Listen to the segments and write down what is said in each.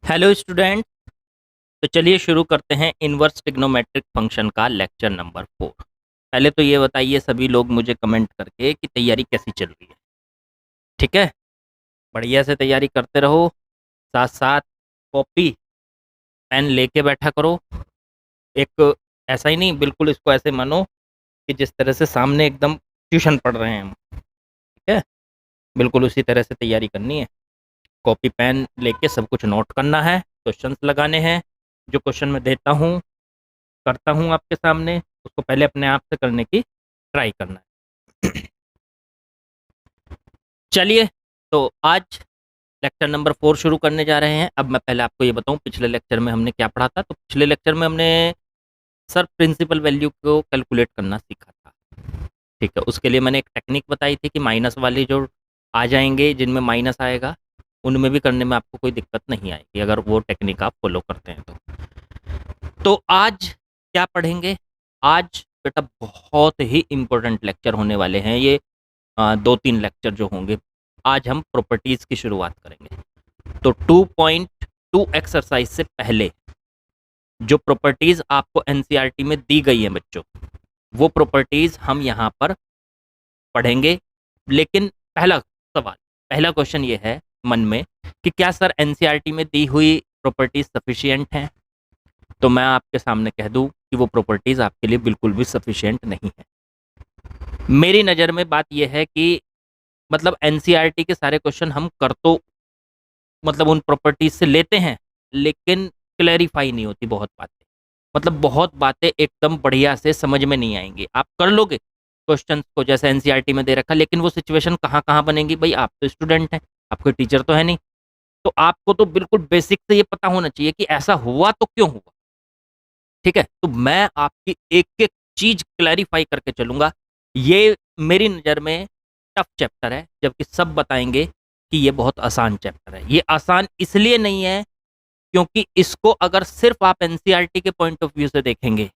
Hello student. तो चलिए शुरू करते हैं इनवर्स ट्रिग्नोमेट्रिक फंक्शन का लेक्चर नंबर 4। पहले तो ये बताइए सभी लोग मुझे कमेंट करके कि तैयारी कैसी चल रही है। ठीक है, बढ़िया से तैयारी करते रहो। साथ साथ कॉपी पेन लेके बैठा करो। एक ऐसा ही नहीं, बिल्कुल इसको ऐसे मानो कि जिस तरह से सामने एकदम ट्यूशन पढ़ रहे हैं हम। ठीक है, बिल्कुल उसी तरह से तैयारी करनी है। कॉपी पेन लेके सब कुछ नोट करना है, क्वेश्चंस लगाने हैं। जो क्वेश्चन मैं देता हूँ करता हूँ आपके सामने, उसको पहले अपने आप से करने की ट्राई करना है। चलिए, तो आज लेक्चर नंबर 4 शुरू करने जा रहे हैं। अब मैं पहले आपको ये बताऊं पिछले लेक्चर में हमने क्या पढ़ा था। तो पिछले लेक्चर में हमने सर प्रिंसिपल वैल्यू को कैलकुलेट करना सीखा था। ठीक है, उसके लिए मैंने एक टेक्निक बताई थी कि माइनस वाले जो आ जाएंगे, जिनमें माइनस आएगा, उनमें भी करने में आपको कोई दिक्कत नहीं आएगी अगर वो टेक्निक आप फॉलो करते हैं तो आज क्या पढ़ेंगे? आज बेटा बहुत ही इम्पोर्टेंट लेक्चर होने वाले हैं ये। 2-3 लेक्चर जो होंगे, आज हम प्रॉपर्टीज की शुरुआत करेंगे। तो 2.2 एक्सरसाइज से पहले जो प्रॉपर्टीज आपको एनसीईआरटी में दी गई है बच्चों, वो प्रॉपर्टीज हम यहाँ पर पढ़ेंगे। लेकिन पहला क्वेश्चन ये है मन में कि क्या सर एनसीईआरटी में दी हुई प्रॉपर्टीज सफिशिएंट हैं? तो मैं आपके सामने कह दूं कि वो प्रॉपर्टीज आपके लिए बिल्कुल भी सफिशिएंट नहीं है। मेरी नज़र में बात यह है कि मतलब एनसीईआरटी के सारे क्वेश्चन हम कर तो मतलब उन प्रॉपर्टीज से लेते हैं, लेकिन क्लैरिफाई नहीं होती बहुत बातें। मतलब बहुत बातें एकदम बढ़िया से समझ में नहीं आएंगी। आप कर लोगे क्वेश्चंस को जैसे एनसीईआरटी में दे रखा, लेकिन वो सिचुएशन कहाँ कहाँ बनेगी? भाई आप तो स्टूडेंट हैं, आपको टीचर तो है नहीं। तो आपको तो बिल्कुल बेसिक से ये पता होना चाहिए कि ऐसा हुआ तो क्यों हुआ। ठीक है, तो मैं आपकी एक एक चीज क्लैरिफाई करके चलूंगा। ये मेरी नज़र में टफ चैप्टर है, जबकि सब बताएंगे कि ये बहुत आसान चैप्टर है। ये आसान इसलिए नहीं है क्योंकि इसको अगर सिर्फ आप एनसीईआरटी के पॉइंट ऑफ व्यू से देखेंगे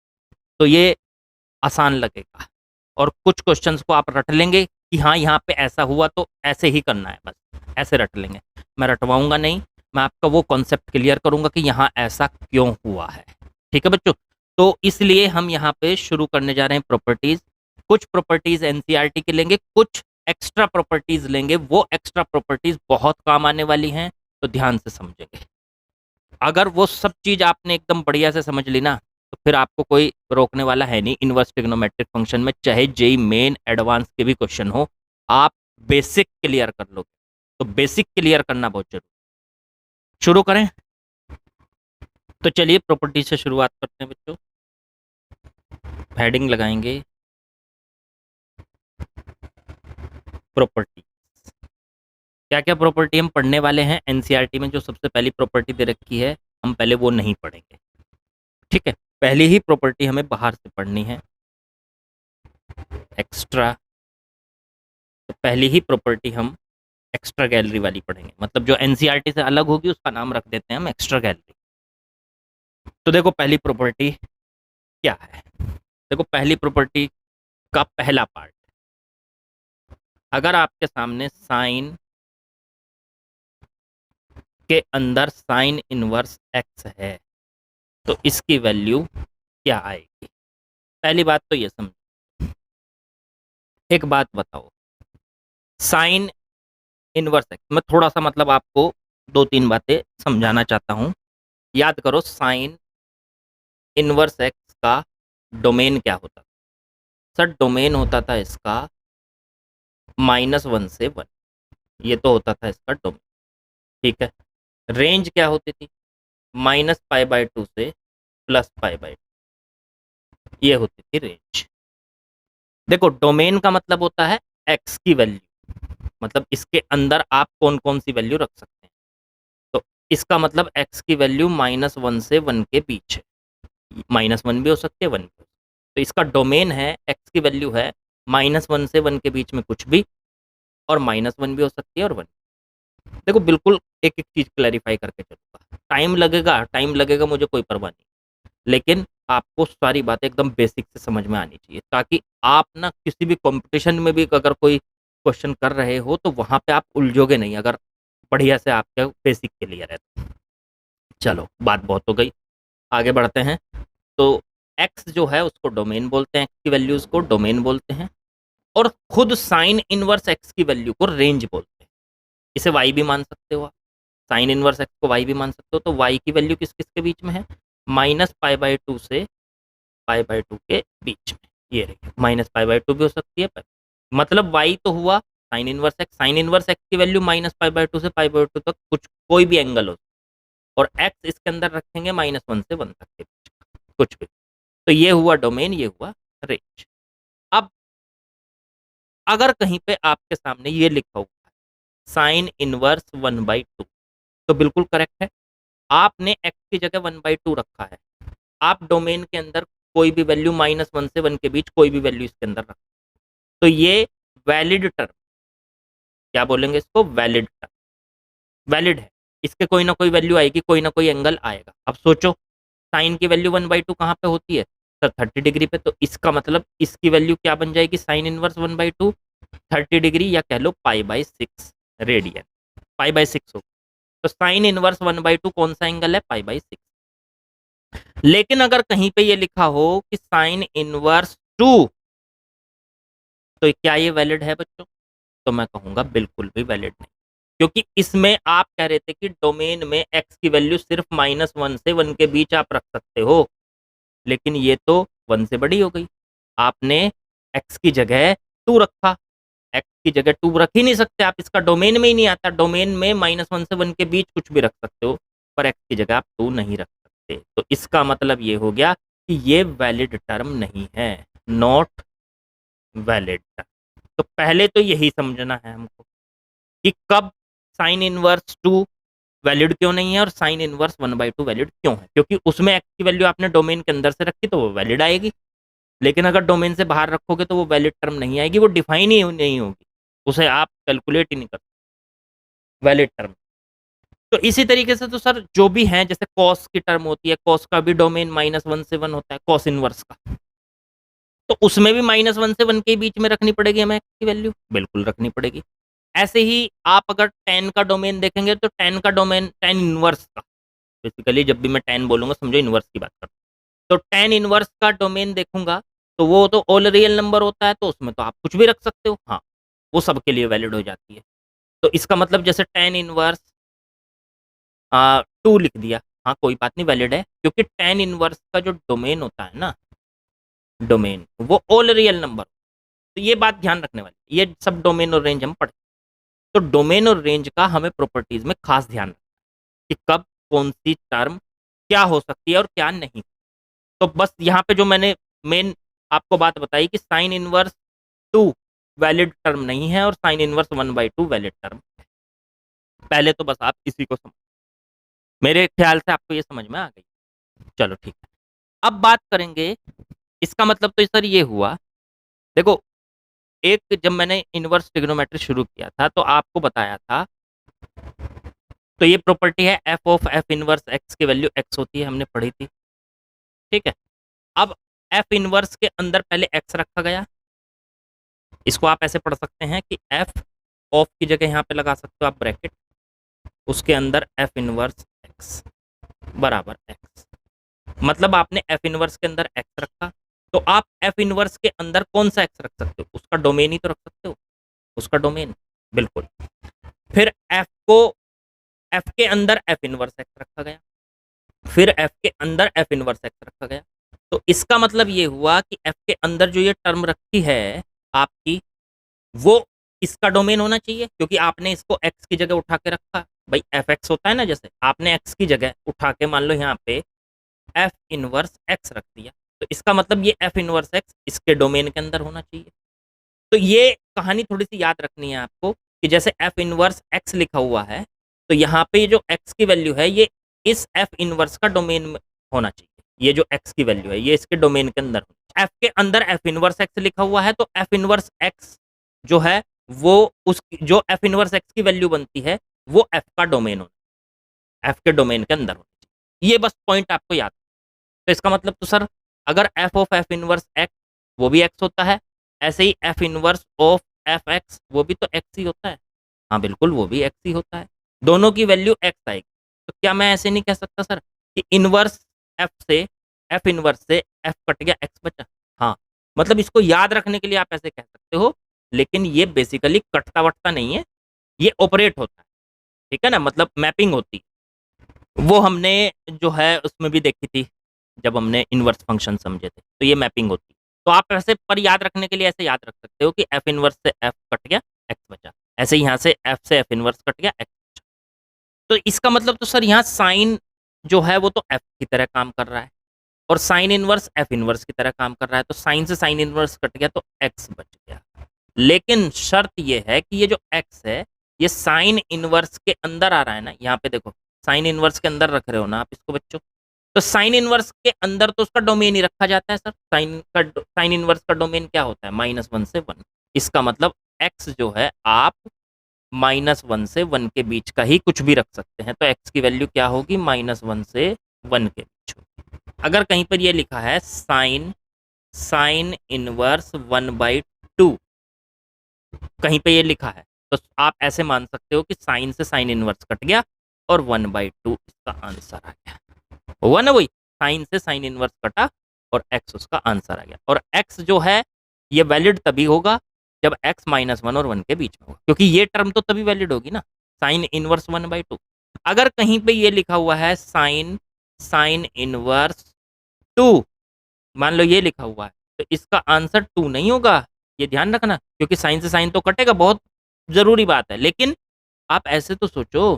तो ये आसान लगेगा, और कुछ क्वेश्चंस को आप रट लेंगे कि हाँ यहाँ पे ऐसा हुआ तो ऐसे ही करना है, बस ऐसे रट लेंगे। मैं रटवाऊंगा नहीं, मैं आपका वो कॉन्सेप्ट क्लियर करूंगा कि यहाँ ऐसा क्यों हुआ है। ठीक है बच्चों, तो इसलिए हम यहाँ पे शुरू करने जा रहे हैं प्रॉपर्टीज। कुछ प्रॉपर्टीज एनसीईआरटी के लेंगे, कुछ एक्स्ट्रा प्रॉपर्टीज लेंगे। वो एक्स्ट्रा प्रॉपर्टीज बहुत काम आने वाली हैं, तो ध्यान से समझेंगे। अगर वो सब चीज आपने एकदम बढ़िया से समझ ली ना, तो फिर आपको कोई रोकने वाला है नहीं इनवर्स ट्रिग्नोमेट्रिक फंक्शन में, चाहे जेई मेन एडवांस के भी क्वेश्चन हो, आप बेसिक क्लियर कर लोगे। तो बेसिक क्लियर करना बहुत जरूरी। शुरू करें? तो चलिए प्रॉपर्टी से शुरुआत करते हैं बच्चों। हेडिंग लगाएंगे प्रॉपर्टी। क्या क्या प्रॉपर्टी हम पढ़ने वाले हैं एनसीईआरटी में? जो सबसे पहली प्रॉपर्टी दे रखी है, हम पहले वो नहीं पढ़ेंगे। ठीक है, पहली ही प्रॉपर्टी हमें बाहर से पढ़नी है, एक्स्ट्रा। तो पहली ही प्रॉपर्टी हम एक्स्ट्रा गैलरी वाली पढ़ेंगे, मतलब जो एनसीईआरटी से अलग होगी उसका नाम रख देते हैं हम एक्स्ट्रा गैलरी। तो देखो पहली प्रॉपर्टी क्या है। देखो पहली प्रॉपर्टी का पहला पार्ट, अगर आपके सामने साइन के अंदर साइन इनवर्स एक्स है तो इसकी वैल्यू क्या आएगी? पहली बात तो ये समझो। एक बात बताओ, साइन इनवर्स एक्स, मैं थोड़ा सा मतलब आपको 2-3 बातें समझाना चाहता हूं। याद करो साइन इनवर्स एक्स का डोमेन क्या होता था? सर डोमेन होता था इसका -1 से 1, ये तो होता था इसका डोमेन। ठीक है, रेंज क्या होती थी? -π/2 से +π/2, ये होती थी रेंज। देखो डोमेन का मतलब होता है एक्स की वैल्यू, मतलब इसके अंदर आप कौन कौन सी वैल्यू रख सकते हैं। तो इसका मतलब एक्स की वैल्यू -1 से 1 के बीच है, -1 भी हो सकती है, 1 भी हो सकती है। तो इसका डोमेन है, एक्स की वैल्यू है -1 से 1 के बीच में कुछ भी, और -1 भी हो सकती है और 1। देखो बिल्कुल एक एक चीज क्लैरिफाई करके चलूंगा। टाइम लगेगा मुझे कोई परवाह नहीं, लेकिन आपको सारी बातें एकदम बेसिक से समझ में आनी चाहिए, ताकि आप ना किसी भी कंपटीशन में भी अगर कोई क्वेश्चन कर रहे हो तो वहां पे आप उलझोगे नहीं, अगर बढ़िया से आपका बेसिक क्लियर है। चलो बात बहुत हो गई, आगे बढ़ते हैं। तो एक्स जो है उसको डोमेन बोलते हैं, एक्स की वैल्यूज को डोमेन बोलते हैं, और खुद साइन इनवर्स एक्स की वैल्यू को रेंज बोलते हैं। इसे वाई भी मान सकते हो आप, साइन इनवर्स एक्स को वाई भी मान सकते हो। तो वाई की वैल्यू किस किस के बीच में है, -π/2 से π/2 के बीच में। ये रही, -π/2 भी हो सकती है, मतलब वाई तो हुआ sign inverse x, sign inverse x की वैल्यू -π/2 से π/2 तक कुछ कोई भी एंगल हो, और एक्स इसके अंदर रखेंगे -1 से 1 तक के बीच कुछ भी। तो ये हुआ डोमेन, ये हुआ रेंज। अब अगर कहीं पे आपके सामने ये लिखा हुआ है साइन इनवर्स 1/2, तो बिल्कुल करेक्ट है, आपने एक्स की जगह 1/2 रखा है, आप डोमेन के अंदर कोई भी वैल्यू -1 से 1 के बीच कोई भी वैल्यू इसके अंदर रख, तो ये वैलिड टर्म, क्या बोलेंगे इसको, वैलिड टर्म, वैलिड है। इसके कोई ना कोई वैल्यू आएगी, कोई ना कोई एंगल आएगा। अब सोचो साइन की वैल्यू 1/2 कहाँ पे होती है सर, 30 डिग्री पे, तो इसका मतलब इसकी वैल्यू क्या बन जाएगी, साइन इनवर्स 1/2 30 डिग्री, या कह लो π/6 रेडियन, π/6 हो। तो साइन इनवर्स 1/2 कौन सा एंगल है, π/6। लेकिन अगर कहीं पे ये लिखा हो कि साइन इनवर्स 2, तो क्या ये वैलिड है बच्चों, तो मैं कहूंगा बिल्कुल भी वैलिड नहीं, क्योंकि इसमें आप कह रहे थे कि डोमेन में एक्स की वैल्यू सिर्फ -1 से 1 के बीच आप रख सकते हो, लेकिन ये तो 1 से बड़ी हो गई, आपने एक्स की जगह 2 रखा, एक्स की जगह 2 रख ही नहीं सकते आप, इसका डोमेन में ही नहीं आता, डोमेन में -1 से 1 के बीच कुछ भी रख सकते हो, पर एक्स की जगह आप 2 नहीं रख सकते। तो इसका मतलब ये हो गया कि ये वैलिड टर्म नहीं है, नॉट वैलिड टर्म। तो पहले तो यही समझना है हमको कि कब साइन इनवर्स 2 वैलिड क्यों नहीं है और साइन इनवर्स 1/2 वैलिड क्यों है, क्योंकि उसमें एक्स की वैल्यू आपने डोमेन के अंदर से रखी तो वो वैलिड आएगी, लेकिन अगर डोमेन से बाहर रखोगे तो वो वैलिड टर्म नहीं आएगी, वो डिफाइन ही नहीं होगी, उसे आप कैलकुलेट ही नहीं कर वैलिड टर्म। तो इसी तरीके से तो सर जो भी है, जैसे कॉस की टर्म होती है, कॉस का भी डोमेन -1 से 1 होता है, कॉस इनवर्स का, तो उसमें भी -1 से 1 के बीच में रखनी पड़ेगी हमें की वैल्यू, बिल्कुल रखनी पड़ेगी। ऐसे ही आप अगर टेन का डोमेन देखेंगे तो टेन का डोमेन टेन इनवर्स का, बेसिकली जब भी मैं टेन बोलूंगा समझो इनवर्स की बात करता हूँ, तो टेन इनवर्स का डोमेन देखूंगा तो वो तो ऑल रियल नंबर होता है, तो उसमें तो आप कुछ भी रख सकते हो, हाँ वो सबके लिए वैलिड हो जाती है। तो इसका मतलब जैसे टेन इनवर्स 2 लिख दिया, हाँ कोई बात नहीं, वैलिड है, क्योंकि टेन इनवर्स का जो डोमेन होता है ना, डोमेन वो ऑल रियल नंबर, तो ये बात ध्यान रखने वाली, ये सब डोमेन और रेंज हम पढ़ते, तो डोमेन और रेंज का हमें प्रॉपर्टीज में खास ध्यान रखना कि कब कौन सी टर्म क्या हो सकती है और क्या नहीं। तो बस यहाँ पे जो मैंने मेन आपको बात बताई कि साइन इनवर्स 2 वैलिड टर्म नहीं है और साइन इनवर्स 1/2 वैलिड टर्म है। पहले तो बस आप इसी को समझ, मेरे ख्याल से आपको ये समझ में आ गई। चलो ठीक है, अब बात करेंगे, इसका मतलब तो सर ये हुआ, देखो एक जब मैंने इनवर्स ट्रिग्नोमेट्री शुरू किया था तो आपको बताया था, तो ये प्रॉपर्टी है F of F inverse x की वैल्यू एक्स होती है, हमने पढ़ी थी, ठीक है। अब एफ इनवर्स के अंदर पहले एक्स रखा गया, इसको आप ऐसे पढ़ सकते हैं कि एफ ऑफ की जगह यहाँ पे लगा सकते हो आप ब्रैकेट, उसके अंदर एफ इनवर्स एक्स बराबर एक्स, मतलब आपने एफ इनवर्स के अंदर एक्स रखा, तो आप एफ इनवर्स के अंदर कौन सा एक्स रख सकते हो, उसका डोमेन ही तो रख सकते हो, उसका डोमेन, बिल्कुल। फिर एफ को, एफ के अंदर एफ इनवर्स एक्स रखा गया, फिर एफ के अंदर एफ इनवर्स एक्स रखा गया, तो इसका मतलब ये हुआ कि एफ के अंदर जो ये टर्म रखी है आपकी, वो इसका डोमेन होना चाहिए, क्योंकि आपने इसको एक्स की जगह उठा के रखा, भाई एफ एक्स होता है ना, जैसे आपने एक्स की जगह उठा के मान लो यहाँ पे एफ इनवर्स एक्स रख दिया, तो इसका मतलब ये एफ इनवर्स एक्स इसके डोमेन के अंदर होना चाहिए। तो ये कहानी थोड़ी सी याद रखनी है आपको कि जैसे एफ इनवर्स एक्स लिखा हुआ है, तो यहाँ पे जो एक्स की वैल्यू है ये इस एफ इनवर्स का डोमेन में होना चाहिए, ये जो एक्स की वैल्यू है ये इसके डोमेन के अंदर, एफ के अंदर एफ इनवर्स एक्स लिखा हुआ है, तो एफ इनवर्स एक्स जो है वो उस जो एफ इनवर्स एक्स की वैल्यू बनती है वो एफ का डोमेन होना, एफ के डोमेन के अंदर होना चाहिए, ये बस पॉइंट आपको याद। तो इसका मतलब तो सर अगर F of F inverse X वो भी एक्स होता है, ऐसे ही F inverse of F X वो भी तो एक्स ही होता है, हाँ बिल्कुल वो भी एक्स ही होता है, दोनों की वैल्यू एक्स आएगी। तो क्या मैं ऐसे नहीं कह सकता सर कि इनवर्स एफ से एफ इनवर्स से एफ कट गया एक्स बचा? हाँ, मतलब इसको याद रखने के लिए आप ऐसे कह सकते हो, लेकिन ये बेसिकली कटता वटता नहीं है, ये ऑपरेट होता है, ठीक है ना, मतलब मैपिंग होती है। वो हमने जो है उसमें भी देखी थी जब हमने इनवर्स फंक्शन समझे थे, तो ये मैपिंग होती है। तो आप ऐसे पर याद रखने के लिए ऐसे याद रख सकते हो कि एफ इनवर्स से एफ कट गया एक्स बचा, ऐसे यहाँ से एफ से एफ इनवर्स कट गया एक्स बचा। तो इसका मतलब तो सर यहाँ साइन जो है वो तो एफ की तरह काम कर रहा है, और साइन इनवर्स एफ इनवर्स की तरह काम कर रहा है, तो साइन से साइन इनवर्स कट गया तो एक्स बच गया। लेकिन शर्त ये है कि ये जो एक्स है ये साइन इनवर्स के अंदर आ रहा है ना, यहाँ पे देखो साइन इनवर्स के अंदर रख रहे हो ना आप इसको बच्चों, तो साइन इनवर्स के अंदर तो उसका डोमेन ही रखा जाता है सर। साइन इनवर्स का डोमेन क्या होता है? -1 से 1। इसका मतलब एक्स जो है आप -1 से 1 के बीच का ही कुछ भी रख सकते हैं, तो एक्स की वैल्यू क्या होगी? -1 से 1 के बीच होगी। अगर कहीं पर ये लिखा है साइन इनवर्स 1/2, कहीं पे ये लिखा है, तो आप ऐसे मान सकते हो कि साइन से साइन इनवर्स कट गया और 1/2 इसका आंसर आ गया। हुआ ना, वही साइन से साइन इनवर्स कटा और एक्स उसका आंसर आ गया। और एक्स जो है ये वैलिड तभी होगा जब एक्स -1 और 1 के बीच में होगा, क्योंकि ये टर्म तो तभी वैलिड होगी ना, साइन इनवर्स 1/2। अगर कहीं पे ये लिखा हुआ है साइन इनवर्स 2, मान लो ये लिखा हुआ है, तो इसका आंसर 2 नहीं होगा, ये ध्यान रखना, क्योंकि साइन से साइन तो कटेगा, बहुत जरूरी बात है। लेकिन आप ऐसे तो सोचो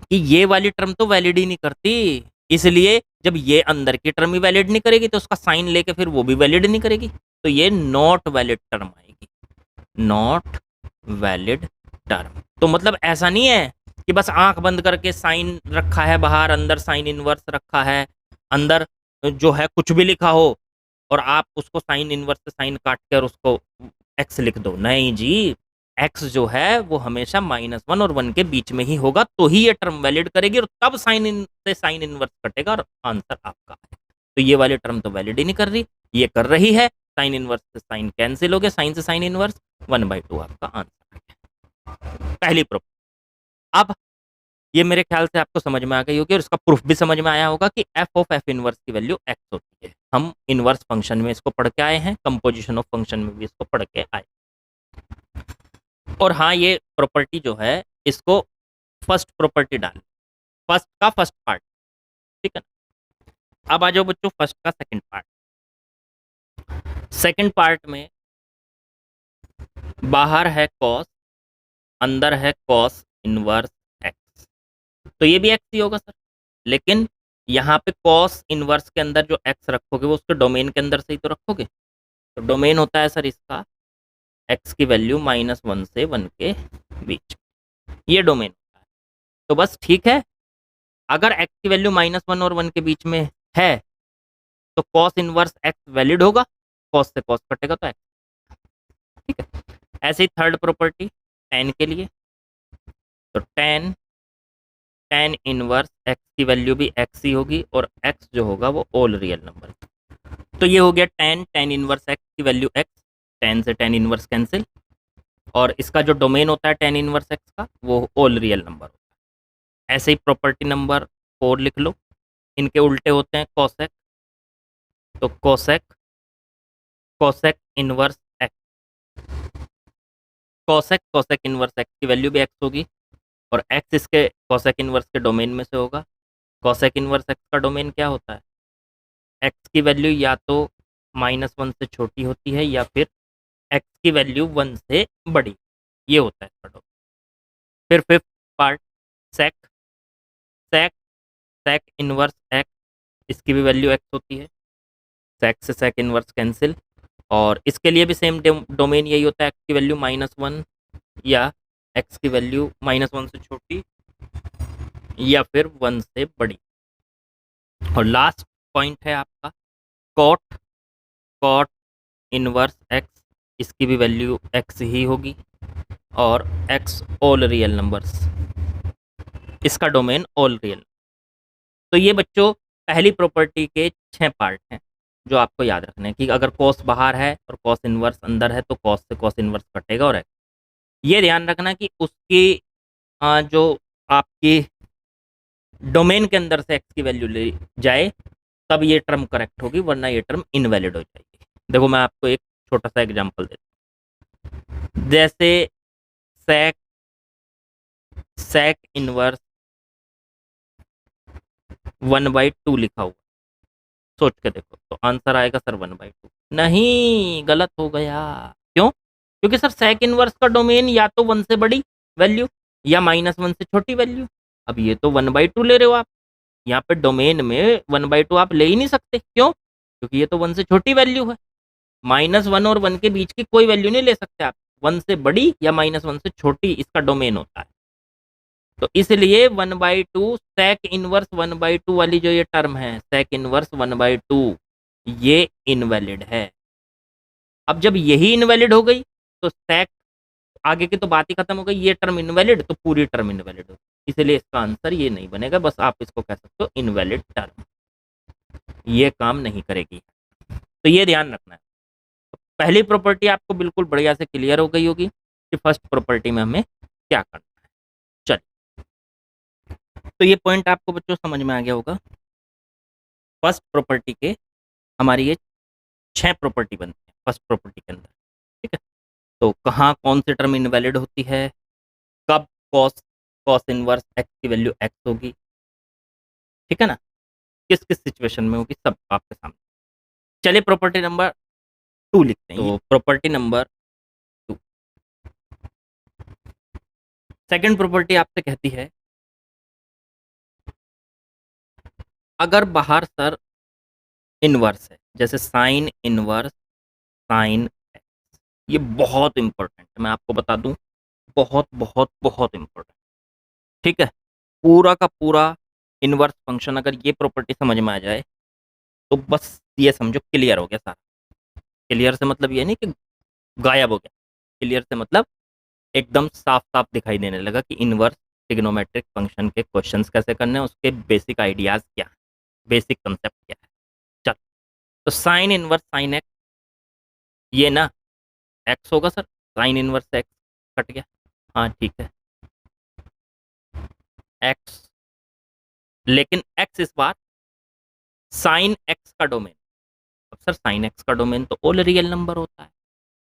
कि ये वाली टर्म तो वैलिड ही नहीं करती, इसलिए जब ये अंदर की टर्म ही वैलिड नहीं करेगी तो उसका साइन लेके फिर वो भी वैलिड नहीं करेगी, तो ये नॉट वैलिड टर्म आएगी, नॉट वैलिड टर्म। तो मतलब ऐसा नहीं है कि बस आंख बंद करके साइन रखा है बाहर, अंदर साइन इनवर्स रखा है, अंदर जो है कुछ भी लिखा हो और आप उसको साइन इनवर्स से साइन काट कर उसको एक्स लिख दो। नहीं जी, एक्स जो है वो हमेशा -1 और 1 के बीच में ही होगा, तो ही ये टर्म वैलिड करेगी और तब साइन इन से साइन इनवर्स कटेगा और आंसर आपका है। तो ये वाली टर्म तो वैलिड ही नहीं कर रही, ये कर रही है, साइन इनवर्स से साइन कैंसिल हो गया, साइन से साइन इनवर्स 1/2 आपका आंसर है। पहली प्रूफ। अब ये मेरे ख्याल से आपको समझ में आ गई होगी और इसका प्रूफ भी समझ में आया होगा कि एफ ऑफ एफ इनवर्स की वैल्यू एक्स होती है। हम इनवर्स फंक्शन में इसको पढ़ के आए हैं, कंपोजिशन ऑफ फंक्शन में भी इसको पढ़ के आए। और हाँ, ये प्रॉपर्टी जो है इसको फर्स्ट प्रॉपर्टी डाल, फर्स्ट का फर्स्ट पार्ट, ठीक है ना। अब आ जाओ बच्चों फर्स्ट का सेकंड पार्ट। सेकंड पार्ट में बाहर है कॉस, अंदर है कॉस इनवर्स एक्स, तो ये भी एक्स ही होगा सर। लेकिन यहाँ पे कॉस इनवर्स के अंदर जो एक्स रखोगे वो उसके डोमेन के अंदर से ही तो रखोगे, तो डोमेन होता है सर इसका एक्स की वैल्यू -1 से 1 के बीच, ये डोमेन होता है। तो बस ठीक है, अगर एक्स की वैल्यू -1 और 1 के बीच में है तो कॉस इनवर्स एक्स वैलिड होगा, कॉस से कॉस कटेगा तो एक्स, ठीक है। ऐसे ही थर्ड प्रॉपर्टी टेन के लिए, तो टेन इनवर्स एक्स की वैल्यू भी एक्स ही होगी और एक्स जो होगा वो ऑल रियल नंबर। तो ये हो गया टेन इनवर्स एक्स की वैल्यू एक्स, टेन से टेन इनवर्स कैंसिल, और इसका जो डोमेन होता है टेन इनवर्स एक्स का वो ऑल रियल नंबर होता है। ऐसे ही प्रॉपर्टी नंबर 4 लिख लो, इनके उल्टे होते हैं कॉसेक, तो cosec inverse x, cosec inverse x की वैल्यू भी एक्स होगी और एक्स इसके कॉसेक इनवर्स के डोमेन में से होगा। कॉसेक इनवर्स एक्स का डोमेन क्या होता है? एक्स की वैल्यू या तो -1 से छोटी होती है या फिर एक्स की वैल्यू 1 से बड़ी, ये होता है इसका डोमेन। फिर फिफ्थ पार्ट सेक, सेक सेक इनवर्स एक्स, इसकी भी वैल्यू एक्स होती है, सेक से सेक इनवर्स कैंसिल, और इसके लिए भी सेम डोमेन यही होता है, एक्स की वैल्यू -1 या एक्स की वैल्यू -1 से छोटी या फिर 1 से बड़ी। और लास्ट पॉइंट है आपका कॉट, कॉट इनवर्स एक्स, इसकी भी वैल्यू एक्स ही होगी और एक्स ऑल रियल नंबर्स, इसका डोमेन ऑल रियल। तो ये बच्चों पहली प्रॉपर्टी के 6 पार्ट हैं जो आपको याद रखने हैं कि अगर कॉस बाहर है और कॉस इनवर्स अंदर है तो कॉस से कॉस इनवर्स कटेगा और एक्स। ये ध्यान रखना कि उसकी जो आपकी डोमेन के अंदर से एक्स की वैल्यू ले जाए तब ये टर्म करेक्ट होगी, वरना ये टर्म इनवैलिड हो जाएगी। देखो मैं आपको एक छोटा सा एग्जांपल देता हूँ। जैसे sec इनवर्स 1/2 लिखा हुआ, सोच के देखो तो आंसर आएगा सर 1/2। नहीं, गलत हो गया। क्यों? क्योंकि सर sec इनवर्स का डोमेन या तो 1 से बड़ी वैल्यू या -1 से छोटी वैल्यू। अब ये तो 1/2 ले रहे हो आप, यहाँ पे डोमेन में 1/2 आप ले ही नहीं सकते। क्यों? क्योंकि ये तो 1 से छोटी वैल्यू है। -1 और 1 के बीच की कोई वैल्यू नहीं ले सकते आप। 1 से बड़ी या -1 से छोटी इसका डोमेन होता है। तो इसलिए 1/2 sec इनवर्स 1/2 वाली जो ये टर्म है, sec इनवर्स 1/2, ये इनवैलिड है। अब जब यही इनवैलिड हो गई तो sec आगे की तो बात ही खत्म हो गई। ये टर्म इनवैलिड तो पूरी टर्म इनवैलिड हो, इसलिए इसका आंसर ये नहीं बनेगा। बस आप इसको कह सकते हो इनवैलिड टर्म, ये काम नहीं करेगी। तो ये ध्यान रखना है। पहली प्रॉपर्टी आपको बिल्कुल बढ़िया से क्लियर हो गई होगी कि फर्स्ट प्रॉपर्टी में हमें क्या करना है। चलिए, तो ये पॉइंट आपको बच्चों समझ में आ गया होगा। फर्स्ट प्रॉपर्टी के हमारी ये 6 प्रॉपर्टी बनती है फर्स्ट प्रॉपर्टी के अंदर। ठीक है, तो कहाँ कौन सी टर्म इनवैलिड होती है, कब कॉस कॉस इनवर्स एक्स की वैल्यू एक्स होगी, ठीक है ना, किस किस सिचुएशन में होगी, सब आपके सामने। चलिए प्रॉपर्टी नंबर 2 लिखते हैं। तो प्रॉपर्टी नंबर 2, सेकंड प्रॉपर्टी आपसे कहती है अगर बाहर सर इनवर्स है, जैसे साइन इनवर्स साइन एक्स, ये बहुत इंपॉर्टेंट है, मैं आपको बता दूं, बहुत बहुत बहुत इंपॉर्टेंट। ठीक है, पूरा का पूरा इनवर्स फंक्शन अगर ये प्रॉपर्टी समझ में आ जाए तो बस ये समझो क्लियर हो गया सारा। क्लियर से मतलब ये नहीं कि गायब हो गया, क्लियर से मतलब एकदम साफ साफ दिखाई देने लगा कि इनवर्स ट्रिग्नोमेट्रिक फंक्शन के क्वेश्चंस कैसे करने हैं, उसके बेसिक आइडियाज क्या है, बेसिक कंसेप्ट क्या है। चल, तो साइन इनवर्स साइन एक्स, ये ना एक्स होगा sir, sign inverse x cut गया, हाँ ठीक है एक्स, लेकिन एक्स इस बार साइन एक्स का डोमेन। अब सर साइन एक्स का डोमेन तो ऑल रियल नंबर होता है।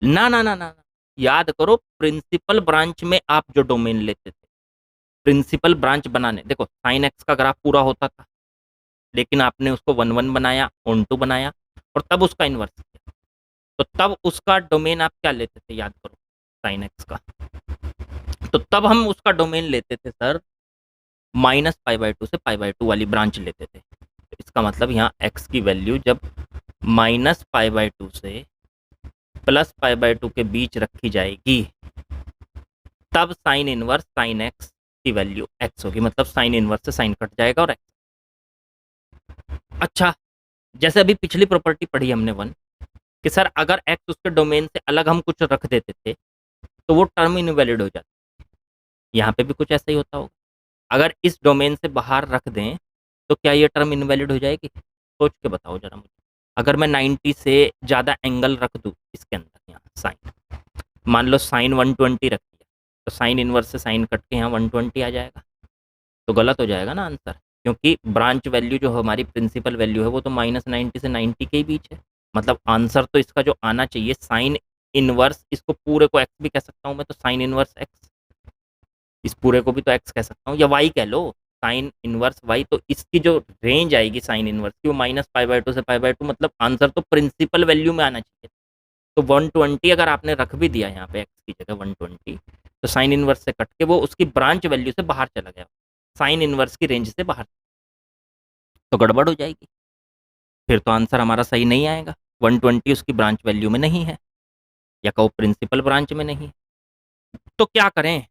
ना ना ना ना ना, याद करो प्रिंसिपल ब्रांच में आप जो डोमेन लेते थे, प्रिंसिपल ब्रांच बनाने, देखो साइन एक्स का ग्राफ पूरा होता था, लेकिन आपने उसको 1 1 बनाया, ऑन 2 बनाया और तब उसका इन्वर्स किया, तो तब उसका डोमेन आप क्या लेते थे, याद करो साइन एक्स का। तो तब हम उसका डोमेन लेते थे सर -π/2 से π/2 वाली ब्रांच लेते थे। तो इसका मतलब यहाँ x की वैल्यू जब -π/2 से +π/2 के बीच रखी जाएगी तब साइन इनवर्स साइन एक्स की वैल्यू x होगी, मतलब साइन इनवर्स से साइन कट जाएगा और x। अच्छा, जैसे अभी पिछली प्रॉपर्टी पढ़ी हमने 1 कि सर अगर x उसके डोमेन से अलग हम कुछ रख देते थे तो वो टर्म इनवैलिड हो जाती, यहाँ पे भी कुछ ऐसा ही होता होगा। अगर इस डोमेन से बाहर रख दें तो क्या ये टर्म इनवैलिड हो जाएगी? सोच के बताओ जरा मुझे। अगर मैं 90 से ज़्यादा एंगल रख दूँ इसके अंदर, यहाँ साइन, मान लो साइन 120 रख दिया, तो साइन इनवर्स से साइन कट के यहाँ 120 आ जाएगा, तो गलत हो जाएगा ना आंसर, क्योंकि ब्रांच वैल्यू जो हमारी प्रिंसिपल वैल्यू है वो तो -90 से 90 के ही बीच है। मतलब आंसर तो इसका जो आना चाहिए साइन इनवर्स, इसको पूरे को एक्स भी कह सकता हूँ मैं, तो साइन इनवर्स एक्स, इस पूरे को भी तो एक्स कह सकता हूँ या वाई कह लो, साइन इनवर्स वाई। तो इसकी जो रेंज आएगी साइन इनवर्स की वो -π/2 से π/2, मतलब आंसर तो प्रिंसिपल वैल्यू में आना चाहिए। तो 120 अगर आपने रख भी दिया यहाँ पे एक्स की जगह 120, तो साइन इनवर्स से कट के वो उसकी ब्रांच वैल्यू से बाहर चला गया, साइन इनवर्स की रेंज से बाहर, तो गड़बड़ हो जाएगी, फिर तो आंसर हमारा सही नहीं आएगा। 120 उसकी ब्रांच वैल्यू में नहीं है या कहो प्रिंसिपल ब्रांच में नहीं है, तो क्या करें?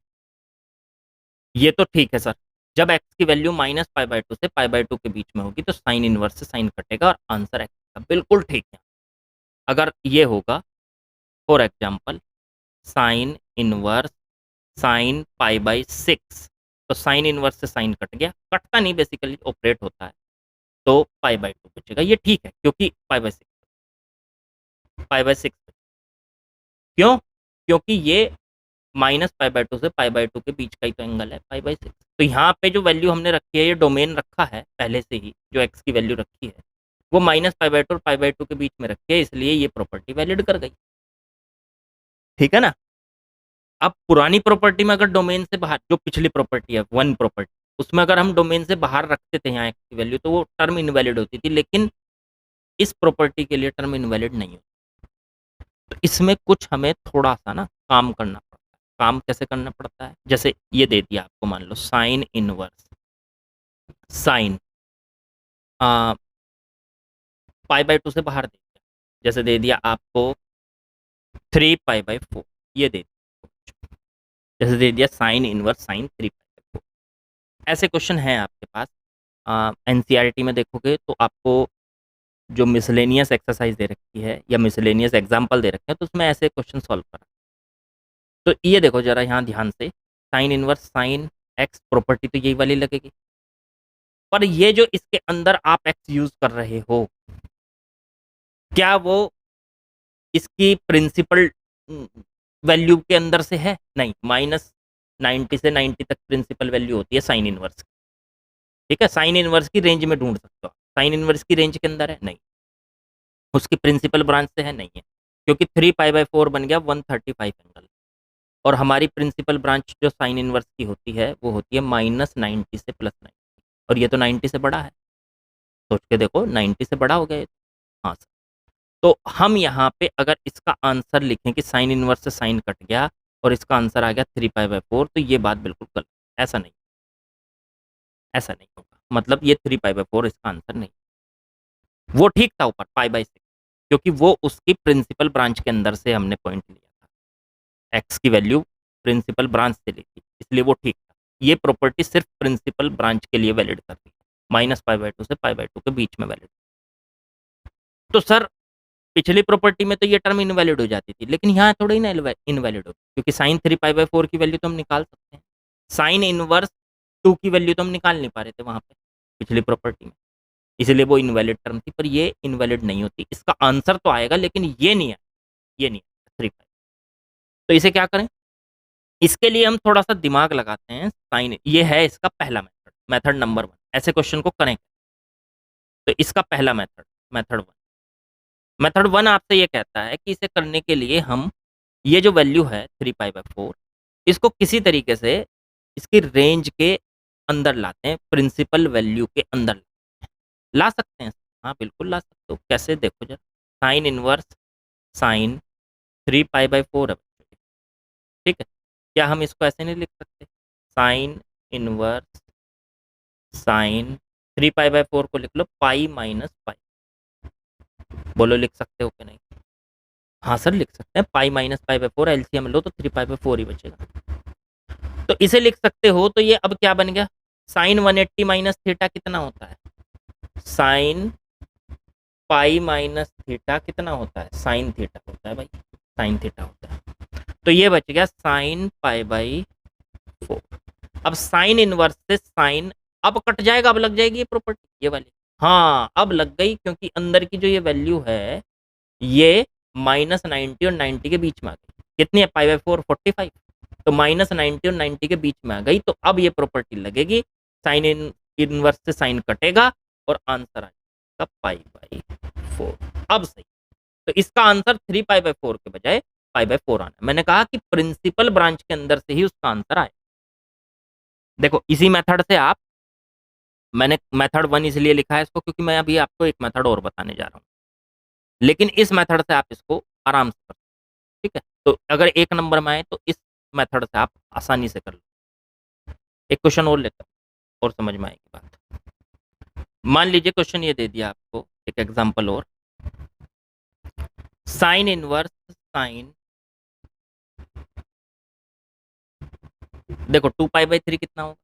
ये तो ठीक है सर, जब x की वैल्यू -π/2 से π/2 के बीच में होगी तो साइन इनवर्स से साइन कटेगा और आंसर x का बिल्कुल ठीक है। अगर ये होगा for example sine inverse sine π/6, तो साइन इनवर्स से साइन कट गया, कटता नहीं बेसिकली ऑपरेट होता है, तो π/2 बचेगा। ये ठीक है क्योंकि π/6 क्यों? क्योंकि ये -π/2 से π/2 के बीच का ही तो एंगल है π/6, तो यहाँ पे जो वैल्यू हमने रखी है, ये डोमेन रखा है पहले से ही, जो x की वैल्यू रखी है वो -π/2 और π/2 के बीच में रखी है, इसलिए ये प्रॉपर्टी वैलिड कर गई। ठीक है ना। अब पुरानी प्रॉपर्टी में अगर डोमेन से बाहर, जो पिछली प्रॉपर्टी है वन प्रॉपर्टी, उसमें अगर हम डोमेन से बाहर रखते थे यहाँ x की वैल्यू, तो वो टर्म इनवैलिड होती थी, लेकिन इस प्रॉपर्टी के लिए टर्म इनवैलिड नहीं होती। तो इसमें कुछ हमें थोड़ा सा ना काम करना पड़ता है। काम कैसे करना पड़ता है, जैसे ये दे दिया आपको, मान लो साइन इनवर्स साइन π/2 से बाहर दे दिया, जैसे दे दिया आपको 3π/4, ये दे दिया, जैसे दे दिया साइन इनवर्स साइन 3π/4। ऐसे क्वेश्चन हैं आपके पास। एनसीईआरटी में देखोगे तो आपको जो मिसलेनियस एक्सरसाइज दे रखी है या मिसलेनियस एग्जाम्पल दे रखे हैं, तो उसमें ऐसे क्वेश्चन सॉल्व करा। तो ये देखो जरा यहाँ ध्यान से, sine inverse sine x property तो यही वाली लगेगी, पर ये जो इसके अंदर आप एक्स यूज कर रहे हो, क्या वो इसकी प्रिंसिपल वैल्यू के अंदर से है? नहीं, -90 से 90 तक प्रिंसिपल वैल्यू होती है साइन इनवर्स की। ठीक है, साइन इनवर्स की रेंज में ढूंढ सकते हो। साइन इनवर्स की रेंज के अंदर है? नहीं। उसकी प्रिंसिपल ब्रांच से है? नहीं है, क्योंकि 3π/4 बन गया 135 एंगल, और हमारी प्रिंसिपल ब्रांच जो साइन इनवर्स की होती है वो होती है -90 से +90, और ये तो 90 से बड़ा है। सोच के देखो, 90 से बड़ा हो गया ये तो। हाँ सर, तो हम यहाँ पे अगर इसका आंसर लिखें कि साइन इनवर्स से साइन कट गया और इसका आंसर आ गया 3π/4, तो ये बात बिल्कुल गलत। ऐसा नहीं, ऐसा नहीं होगा, मतलब ये 3π/4 इसका आंसर नहीं। वो ठीक था ऊपर π/6, क्योंकि वो उसकी प्रिंसिपल ब्रांच के अंदर से हमने पॉइंट लिया था, एक्स की वैल्यू प्रिंसिपल ब्रांच से ली थी, इसलिए वो ठीक था। ये प्रॉपर्टी सिर्फ प्रिंसिपल ब्रांच के लिए वैलिड करती है, -π/2 से π/2 के बीच में वैलिड। तो सर पिछली प्रॉपर्टी में तो ये टर्म इनवैलिड हो जाती थी, लेकिन यहाँ थोड़ी ना इनवैलिड होती, क्योंकि साइन 3π/4 की वैल्यू तो हम निकाल सकते हैं, साइन इनवर्स 2 की वैल्यू तो हम निकाल नहीं पा रहे थे वहाँ पे पिछली प्रॉपर्टी में, इसलिए वो इनवैलिड टर्म थी। पर ये इनवैलिड नहीं होती, इसका आंसर तो आएगा लेकिन ये नहीं है, ये नहीं है 3π। तो इसे क्या करें, इसके लिए हम थोड़ा सा दिमाग लगाते हैं। साइन, ये है इसका पहला मेथड, मेथड नंबर 1। ऐसे क्वेश्चन को करें, तो इसका पहला मेथड, मेथड 1 आपसे ये कहता है कि इसे करने के लिए हम ये जो वैल्यू है 3π/4, इसको किसी तरीके से इसकी रेंज के अंदर लाते हैं, प्रिंसिपल वैल्यू के अंदर ला सकते हैं। हाँ बिल्कुल ला सकते हो, कैसे देखो जरा, साइन इनवर्स साइन 3π/4 है। ठीक है, क्या हम इसको ऐसे नहीं लिख सकते, साइन इनवर्स साइन 3π/4 को लिख लो π-π, बोलो लिख सकते हो कि नहीं? हाँ सर लिख सकते हैं, π-π/4 एलसीएम लो तो 3π/4 ही बचेगा। तो इसे लिख सकते हो, तो ये अब क्या बन गया, साइन 180 माइनस थीटा कितना होता है, साइन π-θ कितना होता है, साइन थीटा होता है भाई, साइन थीटा होता है। तो ये बच गया साइन π/4। अब साइन इनवर्स से साइन अब कट जाएगा, अब लग जाएगी ये प्रॉपर्टी, ये वाली। हाँ अब लग गई, क्योंकि अंदर की जो ये वैल्यू है ये -90 और 90 के बीच में आ गई। कितनी है π/4? 45। तो -90 और 90 के बीच में आ गई, तो अब ये प्रॉपर्टी लगेगी, साइन इनवर्स से साइन कटेगा और आंसर आ जाएगा π/4। अब सही, तो इसका आंसर 3π/4 के बजाय π/4 आना। मैंने कहा कि प्रिंसिपल ब्रांच के अंदर से ही उसका आंसर आए। देखो इसी मेथड से आप, मैंने मेथड 1 इसलिए लिखा है इसको, क्योंकि मैं अभी आपको एक मेथड और बताने जा रहा हूँ, लेकिन इस मेथड से आप इसको आराम से कर सकते हो। ठीक है, तो अगर 1 नंबर में आए तो इस मेथड से आप आसानी से कर लो। एक क्वेश्चन और लेकर और समझ में आएगी बात। मान लीजिए क्वेश्चन ये दे दिया आपको, एक एग्जांपल और, साइन इनवर्स साइन, देखो 2π/3 कितना होगा,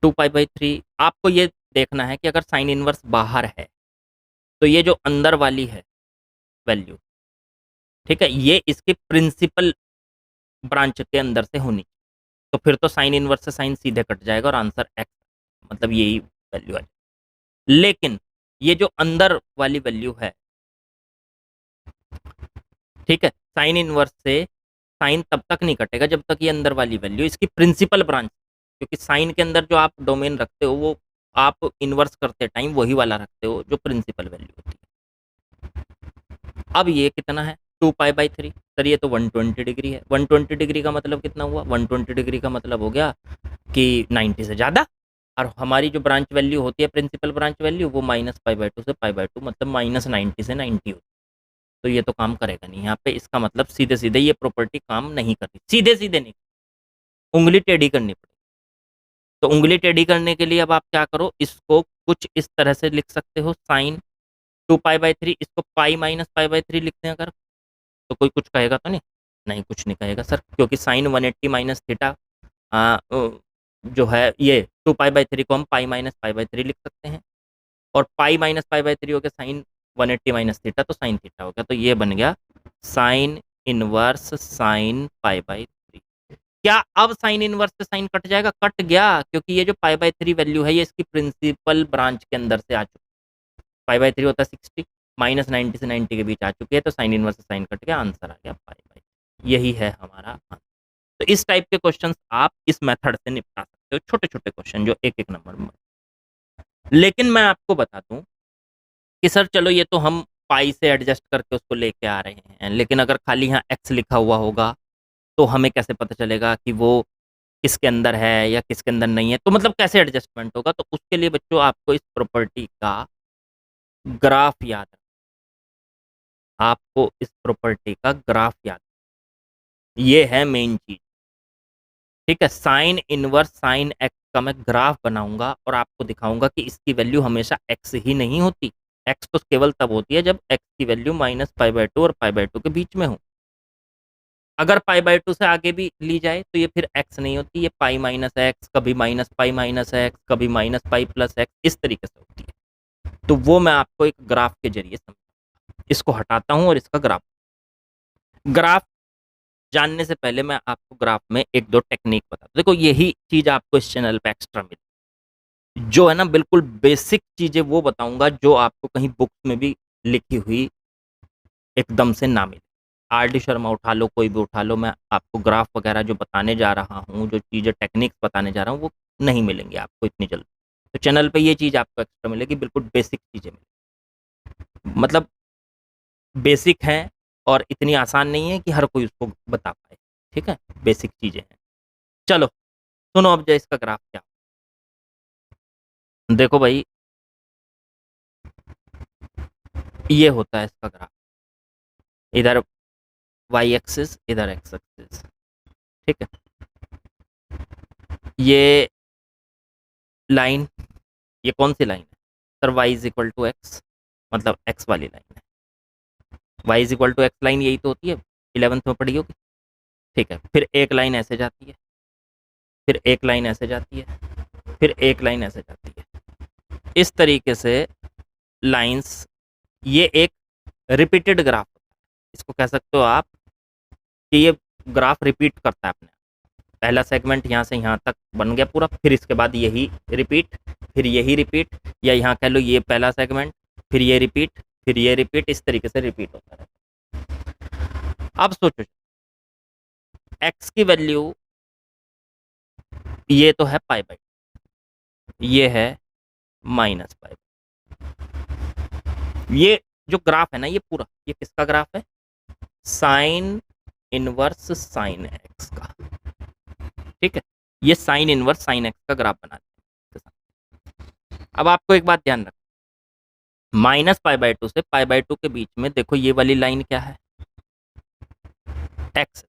2π/3 आपको ये देखना है कि अगर साइन इनवर्स बाहर है तो ये जो अंदर वाली है वैल्यू, ठीक है, ये इसके प्रिंसिपल ब्रांच के अंदर से होनी, तो फिर तो साइन इनवर्स से साइन सीधे कट जाएगा और आंसर एक्स, मतलब यही वैल्यू आ जाएगी। लेकिन ये जो अंदर वाली वैल्यू है, ठीक है, साइन इनवर्स से साइन तब तक नहीं कटेगा जब तक ये अंदर वाली वैल्यू इसकी प्रिंसिपल ब्रांच, क्योंकि साइन के अंदर जो आप डोमेन रखते हो वो आप इन्वर्स करते टाइम वही वाला रखते हो जो प्रिंसिपल वैल्यू होती है। अब ये कितना है 2π/3, सर ये तो 120 डिग्री है। 120 डिग्री का मतलब कितना हुआ, 120 डिग्री का मतलब हो गया कि 90 से ज़्यादा, और हमारी जो ब्रांच वैल्यू होती है प्रिंसिपल ब्रांच वैल्यू वो -π/2 से π/2 मतलब -90 से 90 होती है। तो ये तो काम करेगा नहीं यहाँ पे, इसका मतलब सीधे सीधे ये प्रॉपर्टी काम नहीं करती, सीधे सीधे नहीं, उंगली टेढ़ी करनी पड़ेगी। तो उंगली टेढ़ी करने के लिए अब आप क्या करो, इसको कुछ इस तरह से लिख सकते हो, साइन 2π/3, इसको पाई -π/3 लिखते हैं अगर, तो कोई कुछ कहेगा तो नहीं, नहीं कुछ नहीं कहेगा सर, क्योंकि साइन 180 माइनस थीटा जो है ये 2π/3 को हम पाई -π/3 लिख सकते हैं, और पाई -π/3 हो गया साइन 180 माइनस थीटा, तो साइन थीटा हो गया, तो ये बन गया साइन इनवर्स साइन π/3। क्या अब साइन इनवर्स से साइन कट जाएगा, कट गया, क्योंकि ये जो π/3 वैल्यू है ये इसकी प्रिंसिपल ब्रांच के अंदर से आ चुकी है। π/3 होता है 60, -90 से 90 के बीच आ चुकी है, तो साइन इनवर्स से साइन कट गया, आंसर आ गया π/3। यही है हमारा आंसर। तो इस टाइप के क्वेश्चंस आप इस मेथड से निपटा सकते हो, छोटे छोटे क्वेश्चन जो एक एक नंबर में। लेकिन मैं आपको बता दूं कि सर चलो ये तो हम पाई से एडजस्ट करके उसको लेके आ रहे हैं, लेकिन अगर खाली यहाँ एक्स लिखा हुआ होगा तो हमें कैसे पता चलेगा कि वो किसके अंदर है या किसके अंदर नहीं है, तो मतलब कैसे एडजस्टमेंट होगा। तो उसके लिए बच्चों आपको इस प्रॉपर्टी का ग्राफ याद रखना, आपको इस प्रॉपर्टी का ग्राफ याद, ये है मेन चीज। ठीक है, साइन इनवर्स साइन एक्स का मैं ग्राफ बनाऊंगा और आपको दिखाऊंगा कि इसकी वैल्यू हमेशा एक्स ही नहीं होती। एक्स तो केवल तब होती है जब एक्स की वैल्यू -π/2 और π/2 के बीच में हो। अगर π/2 से आगे भी ली जाए तो ये फिर x नहीं होती, ये पाई माइनस एक्स, कभी -π माइनस एक्स, कभी -π प्लस एक्स, इस तरीके से होती है। तो वो मैं आपको एक ग्राफ के जरिए समझाऊंगा। इसको हटाता हूं और इसका ग्राफ जानने से पहले मैं आपको ग्राफ में एक दो टेक्निक बता दूं। देखो यही चीज आपको इस चैनल पे एक्स्ट्रा मिली, जो है ना बिल्कुल बेसिक चीजें वो बताऊंगा जो आपको कहीं बुक्स में भी लिखी हुई एकदम से ना मिले। आर.डी. शर्मा उठा लो, कोई भी उठा लो, मैं आपको ग्राफ वगैरह जो बताने जा रहा हूँ, जो चीज़ें टेक्निक्स बताने जा रहा हूँ, वो नहीं मिलेंगे आपको इतनी जल्दी। तो चैनल पे ये चीज़ आपको एक्स्ट्रा मिलेगी, बिल्कुल बेसिक चीज़ें मिलेगी, मतलब बेसिक है और इतनी आसान नहीं है कि हर कोई उसको बता पाए। ठीक है, बेसिक चीज़ें हैं। चलो सुनो अब जो इसका ग्राफ क्या, देखो भाई ये होता है इसका ग्राफ, इधर वाई एक्सिस, इधर एक्स एक्सिस। ठीक है, ये लाइन, ये कौन सी लाइन है sir, y is equal to X, मतलब x वाली लाइन है। y is equal to X line यही तो होती है, 11th में पढ़ी होगी। ठीक है, फिर एक लाइन ऐसे जाती है, फिर एक लाइन ऐसे जाती है, फिर एक लाइन ऐसे जाती है, इस तरीके से लाइंस, ये एक रिपीटेड ग्राफ होता है। इसको कह सकते हो आप कि ये ग्राफ रिपीट करता है अपने, पहला सेगमेंट यहाँ से यहाँ तक बन गया पूरा, फिर इसके बाद यही रिपीट, फिर यही रिपीट, या यहाँ कह लो ये पहला सेगमेंट, फिर ये रिपीट, फिर ये रिपीट, इस तरीके से रिपीट होता रहता है। अब सोचो x की वैल्यू ये तो है π/2, ये है -π, ये जो ग्राफ है ना ये पूरा, ये किसका ग्राफ है, साइन इनवर्स साइन एक्स का। ठीक है, ये साइन इनवर्स साइन एक्स का ग्राफ बना दिया। अब आपको एक बात ध्यान रखना, -π/2 से π/2 के बीच में देखो ये वाली लाइन क्या है, एक्स,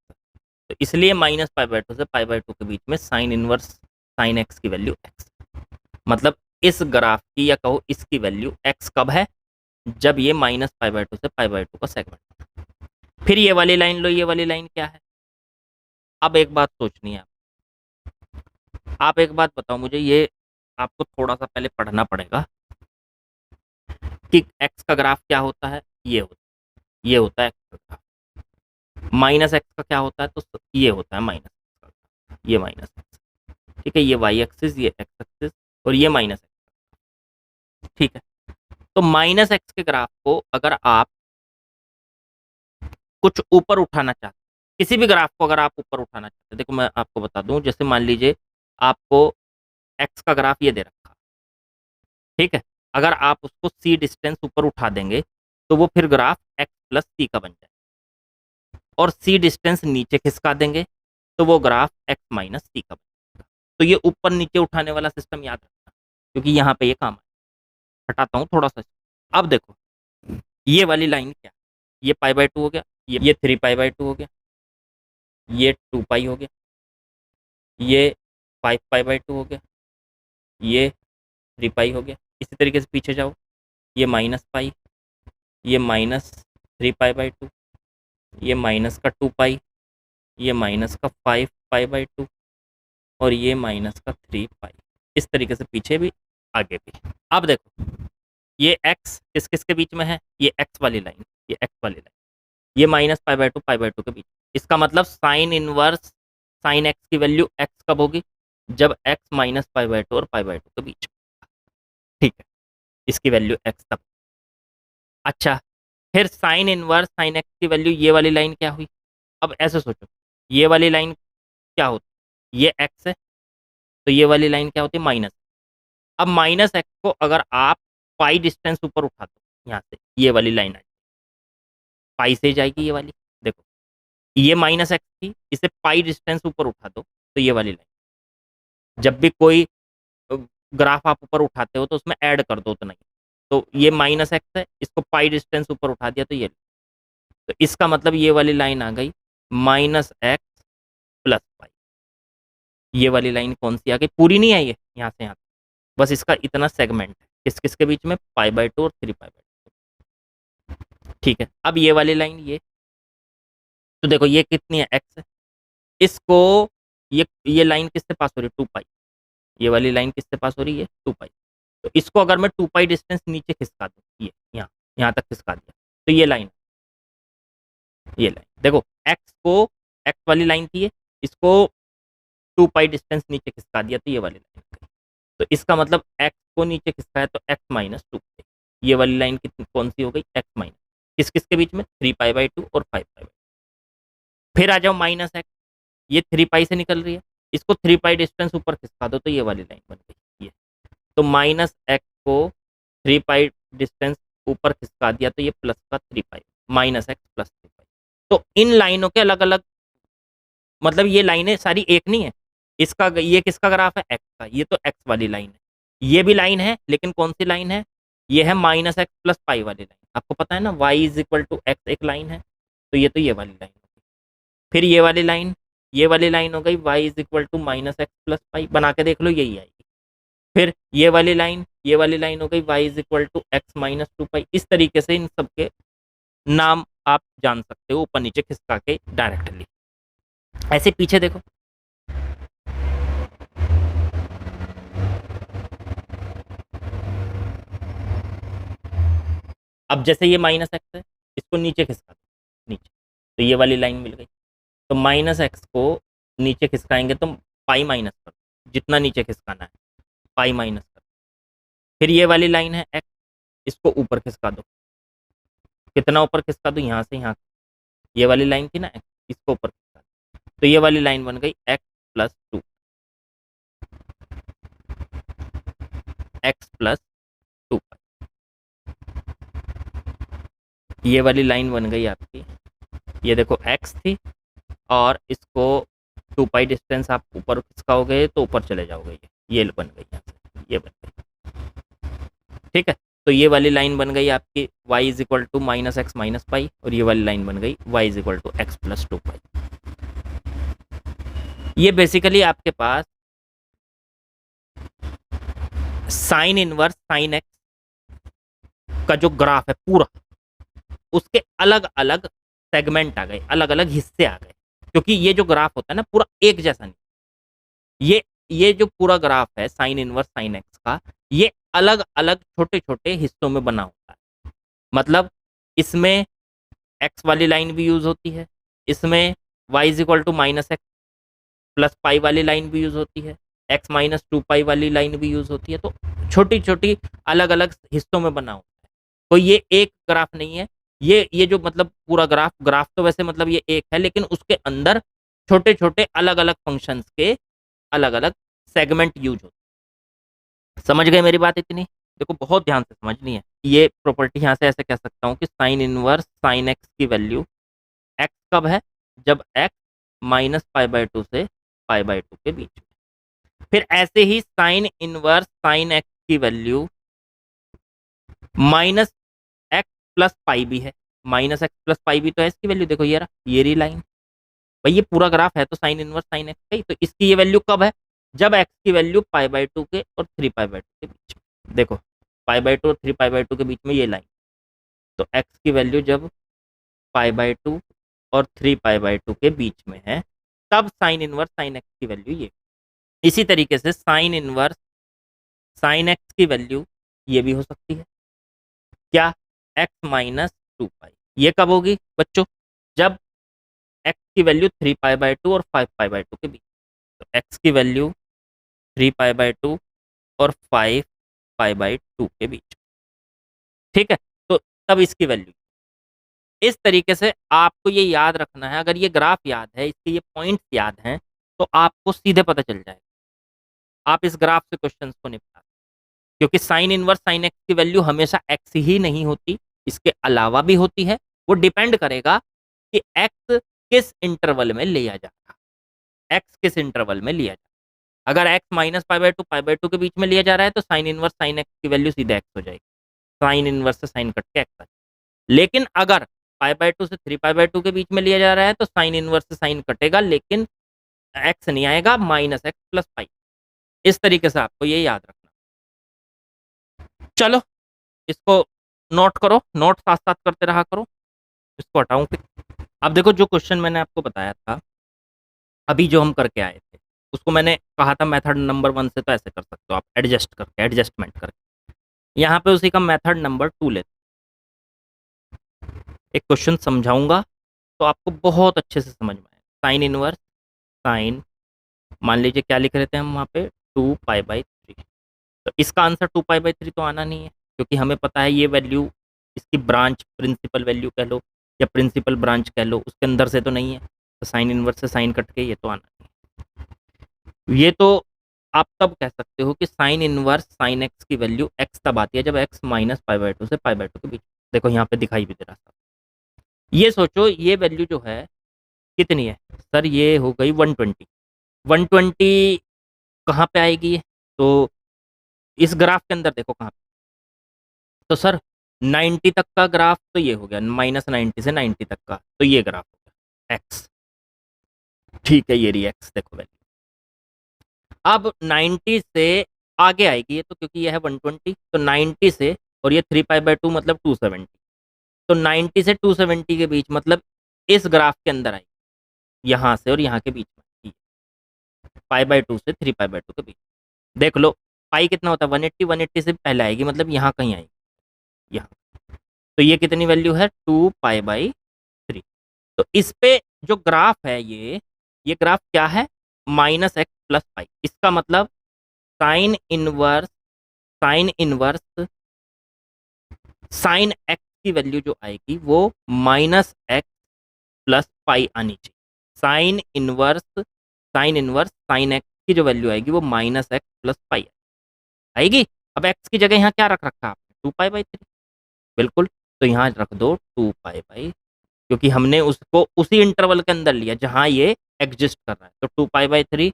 तो इसलिए -π/2 से π/2 के बीच में साइन इनवर्स साइन एक्स की वैल्यू एक्स, मतलब इस ग्राफ की या कहो इसकी वैल्यू एक्स कब है, जब ये -π/2 से π/2 का सेगमेंट। फिर ये वाली लाइन लो, ये वाली लाइन क्या है। अब एक बात सोचनी है, आप एक बात बताओ मुझे, ये आपको थोड़ा सा पहले पढ़ना पड़ेगा कि एक्स का ग्राफ क्या होता है, ये होता है एक्स का ग्राफ। माइनस एक्स का क्या होता है, तो ये होता है माइनस एक्स का, ये माइनस एक्स। ठीक है, ये वाई एक्सिस, ये एक्स एक्सिस, और ये माइनस एक्स। ठीक है, तो माइनस एक्स के ग्राफ को अगर आप कुछ ऊपर उठाना चाहते, किसी भी ग्राफ को अगर आप ऊपर उठाना चाहते, देखो मैं आपको बता दूं, जैसे मान लीजिए आपको एक्स का ग्राफ ये दे रखा, ठीक है। अगर आप उसको सी डिस्टेंस ऊपर उठा देंगे तो वो फिर ग्राफ एक्स प्लस सी का बन जाए, और सी डिस्टेंस नीचे खिसका देंगे तो वो ग्राफ एक्स माइनस सी का बन जाएगा। तो ये ऊपर नीचे उठाने वाला सिस्टम याद रखना, क्योंकि यहाँ पे ये काम है। हटाता हूँ थोड़ा सा। अब देखो ये वाली लाइन क्या, ये पाई बाय 2 हो गया, ये 3 पाई बाय 2 हो गया, ये 2 पाई हो गया, ये 5 पाई बाय 2 हो गया, ये 3 पाई हो गया। इसी तरीके से पीछे जाओ, ये माइनस पाई, ये माइनस 3 पाई बाय 2, ये माइनस का 2 पाई, ये माइनस का 5 पाई बाय 2, और ये माइनस का 3 पाई। इस तरीके से पीछे भी आगे भी। अब देखो ये x किस किस के बीच में है, ये x वाली लाइन, ये x वाली लाइन, ये माइनस पाई बाय 2 के बीच। इसका मतलब साइन इनवर्स साइन x की वैल्यू x कब होगी, जब x माइनस पाई बाय 2 और पाई बाय 2 के बीच, ठीक है। इसकी वैल्यू x तब। अच्छा, फिर साइन इनवर्स साइन x की वैल्यू ये वाली लाइन क्या हुई। अब ऐसे सोचो, ये वाली लाइन क्या होती, ये x है, तो ये वाली लाइन क्या होती है, माइनस। अब माइनस x को अगर आप पाई डिस्टेंस ऊपर उठा दो, यहाँ से ये वाली लाइन आई, पाई से जाएगी ये वाली। देखो ये माइनस एक्स थी, इसे पाई डिस्टेंस ऊपर उठा दो तो ये वाली लाइन। जब भी कोई ग्राफ आप ऊपर उठाते हो तो उसमें ऐड कर दो, तो नहीं, तो ये माइनस एक्स है, इसको पाई डिस्टेंस ऊपर उठा दिया तो ये, तो इसका मतलब ये वाली लाइन आ गई माइनस एक्स प्लस पाई। ये वाली लाइन कौन सी आ गई, पूरी नहीं आई है यहाँ से यहाँ, बस इसका इतना सेगमेंट है किस किस के बीच में, पाई बाय 2 और 3 पाई बाय 2, ठीक है। अब ये वाली लाइन ये, तो देखो ये कितनी है, एक्स है। इसको ये लाइन किससे पास हो रही है, 2 पाई। ये वाली लाइन किससे पास हो रही है, 2 पाई। तो इसको अगर मैं 2 पाई डिस्टेंस नीचे खिसका दूँ, ये यहाँ यहाँ तक खिसका दिया, तो ये लाइन देखो, एक्स वाली लाइन थी ये, इसको 2 पाई डिस्टेंस नीचे खिसका दिया तो ये वाली लाइन। तो इसका मतलब एक्स को नीचे खिसकाया तो एक्स माइनस 2। ये वाली लाइन कितनी कौन सी हो गई, एक्स माइनस किस किस के बीच में, 3 पाई बाय 2 और 5 पाई बाय 2। फिर आ जाओ माइनस एक्स, ये 3 पाई से निकल रही है, इसको 3 पाई डिस्टेंस ऊपर खिसका दो तो ये वाली लाइन बन गई ये। तो माइनस एक्स को 3 पाई डिस्टेंस ऊपर खिसका दिया तो ये प्लस का 3 पाई, माइनस एक्स प्लस 3 पाई। तो इन लाइनों के अलग अलग, मतलब ये लाइनें सारी एक नहीं है। इसका ये किसका ग्राफ है, एक्स का, ये तो एक्स वाली लाइन है। ये भी लाइन है, लेकिन कौन सी लाइन है, ये है माइनस एक्स प्लस पाई वाली लाइन। आपको पता है ना, Y is equal to X एक लाइन है, तो ये वाली लाइन होगी। फिर ये वाली लाइन हो गई Y is equal to minus x plus pi, बना के देख लो यही आएगी। फिर ये वाली लाइन हो गई Y is equal to X minus 2 pi. इस तरीके से इन सबके नाम आप जान सकते हो ऊपर नीचे खिसका के डायरेक्टली। ऐसे पीछे देखो, अब जैसे ये माइनस एक्स है, इसको नीचे खिसका दो, नीचे, तो ये वाली लाइन मिल गई। तो माइनस एक्स को नीचे खिसकाएंगे तो पाई माइनस कर, जितना नीचे खिसकाना है पाई माइनस कर। फिर ये वाली लाइन है एक्स, इसको ऊपर खिसका दो, कितना ऊपर खिसका दो, यहाँ से यहाँ, ये वाली लाइन थी ना एक्स, इसको ऊपर खिसका दो तो ये वाली लाइन बन गई एक्स प्लस 2, एक्स प्लस 2। ये वाली लाइन बन गई आपकी, ये देखो एक्स थी, और इसको 2 पाई डिस्टेंस आप ऊपर खिसकाओगे तो ऊपर चले जाओगे, ये बन गई यहाँ से, ये बन गई, ठीक है। तो ये वाली लाइन बन गई आपकी y is equal to minus X minus pi, और ये वाली लाइन बन गई y is equal to X plus 2 pi. ये बेसिकली आपके पास साइन इनवर्स साइन एक्स का जो ग्राफ है पूरा, उसके अलग अलग सेगमेंट आ गए, अलग अलग हिस्से आ गए, क्योंकि ये जो ग्राफ होता है ना पूरा एक जैसा नहीं। ये जो पूरा ग्राफ है साइन इनवर्स साइन एक्स का, ये अलग अलग छोटे छोटे हिस्सों में बना होता है। मतलब इसमें एक्स वाली लाइन भी यूज होती है, इसमें y is equal to minus x plus pi वाली लाइन भी यूज होती है, एक्स माइनस 2 पाई वाली लाइन भी यूज होती है। तो छोटी छोटी अलग अलग हिस्सों में बना होता है, तो ये एक ग्राफ नहीं है। ये जो मतलब पूरा ग्राफ तो वैसे मतलब ये एक है, लेकिन उसके अंदर छोटे छोटे अलग अलग फंक्शंस के अलग अलग सेगमेंट यूज होता है। समझ गए मेरी बात इतनी? देखो बहुत ध्यान से समझनी है। ये प्रॉपर्टी यहाँ से ऐसे कह सकता हूँ कि साइन इनवर्स साइन एक्स की वैल्यू एक्स कब है? जब x minus pi by two से पाई बाय टू के बीच में। फिर ऐसे ही साइन इनवर्स साइन एक्स की वैल्यू माइनस एक्स प्लस पाई भी है। माइनस एक्स प्लस पाई भी तो है इसकी वैल्यू, देखो ये रहा, ये रही लाइन। भाई ये पूरा ग्राफ है तो साइन इनवर्स साइन एक्स का ही, तो इसकी ये वैल्यू कब है? जब एक्स की वैल्यू पाई बाय टू के और थ्री पाई बाय टू के बीच में। देखो पाई बाय टू और थ्री पाई बाय टू के बीच में ये लाइन, तो एक्स की वैल्यू जब पाई बाय टू और थ्री पाई बाय टू के बीच में है, तब साइन इनवर्स साइन एक्स की वैल्यू ये। इसी तरीके से साइन इनवर्स साइन एक्स की वैल्यू ये भी हो सकती है, क्या? एक्स माइनस टू पाई। ये कब होगी बच्चों? जब एक्स की value three pi by two और फाइव पाई बाय टू के बीच। तो एक्स की value three pi by two और फाइव पाई बाय टू के बीच, ठीक है? तो तब इसकी वैल्यू। इस तरीके से आपको ये याद रखना है। अगर ये ग्राफ याद है, इसके ये पॉइंट्स याद हैं, तो आपको सीधे पता चल जाएगा। आप इस ग्राफ से क्वेश्चंस को निपटा, क्योंकि साइन इनवर्स साइन एक्स की वैल्यू हमेशा एक्स ही नहीं होती, इसके अलावा भी होती है। वो डिपेंड करेगा कि एक्स किस इंटरवल में लिया जा रहा है, एक्स किस इंटरवल में लिया जा रहा है। अगर x minus pi by two के बीच में लिया जा रहा है तो साइन इनवर्स साइन एक्स की वैल्यू सीधे एक्स हो जाएगी, साइन इनवर्स से साइन कट के एक्स। लेकिन अगर पाई बाय टू से थ्री पाई बाय टू के बीच में लिया जा रहा है तो साइन इनवर्स से साइन कटेगा, लेकिन एक्स नहीं आएगा, माइनस एक्स प्लस पाई। इस तरीके से आपको ये याद रखना। चलो इसको नोट करो, नोट साथ साथ करते रहा करो। इसको हटाऊं फिर। अब देखो जो क्वेश्चन मैंने आपको बताया था अभी, जो हम करके आए थे, उसको मैंने कहा था मेथड नंबर वन से तो ऐसे कर सकते हो आप, एडजस्ट करके, एडजस्टमेंट करके। यहाँ पे उसी का मेथड नंबर टू लेते, एक क्वेश्चन समझाऊंगा तो आपको बहुत अच्छे से समझ में आएगा। साइन इनवर्स साइन, मान लीजिए क्या लिख रहे थे हम वहाँ पे, टू पाई बाई थ्री। तो इसका answer two pi by three तो आना नहीं है, क्योंकि हमें पता है ये वैल्यू इसकी ब्रांच प्रिंसिपल वैल्यू कह लो या प्रिंसिपल ब्रांच कह लो, उसके अंदर से तो नहीं है। तो साइन इनवर्स से साइन कट के ये तो आना नहीं है। ये तो आप तब कह सकते हो कि साइन इनवर्स साइन एक्स की वैल्यू एक्स तब आती है जब x minus pi by two से पाई बाय टू के बीच। देखो यहाँ पे दिखाई भी दे रहा था। ये सोचो ये वैल्यू जो है कितनी है सर? ये हो गई 120। 120 कहाँ पे आएगी ये? तो इस ग्राफ के अंदर देखो कहाँ पे। तो सर 90 तक का ग्राफ तो ये हो गया, माइनस 90 से 90 तक का, तो ये ग्राफ हो गया एक्स, ठीक है? ये रही एक्स, देखो वैल्यू। अब 90 से आगे आएगी ये तो, क्योंकि ये है 120, तो 90 से, और ये थ्री पाई बाय टू मतलब 270, तो 90 से 270 के बीच मतलब इस ग्राफ के अंदर आएगी, यहाँ से और यहाँ के बीच में, पाई बाय टू से थ्री पाई बाय टू के बीच। देख लो पाई कितना होता है 180, 180 से पहले आएगी, मतलब यहाँ कहीं आएगी, यहाँ। तो ये कितनी वैल्यू है? 2 पाई बाई थ्री। तो इस पे जो ग्राफ है ये ग्राफ क्या है? माइनस एक्स प्लस पाई। इसका मतलब sign inverse sign inverse sine x की वैल्यू जो आएगी वो माइनस एक्स प्लस पाई आनी चाहिए। साइन इनवर्स साइन एक्स की जो वैल्यू आएगी वो माइनस एक्स प्लस पाई आएगी। अब एक्स की जगह यहाँ क्या रख रखा है आपने? 2 पाई बाई थ्री, बिल्कुल। तो यहाँ रख दो 2 पाई बाई, क्योंकि हमने उसको उसी इंटरवल के अंदर लिया जहाँ ये एग्जिस्ट कर रहा है। तो 2 पाई बाई थ्री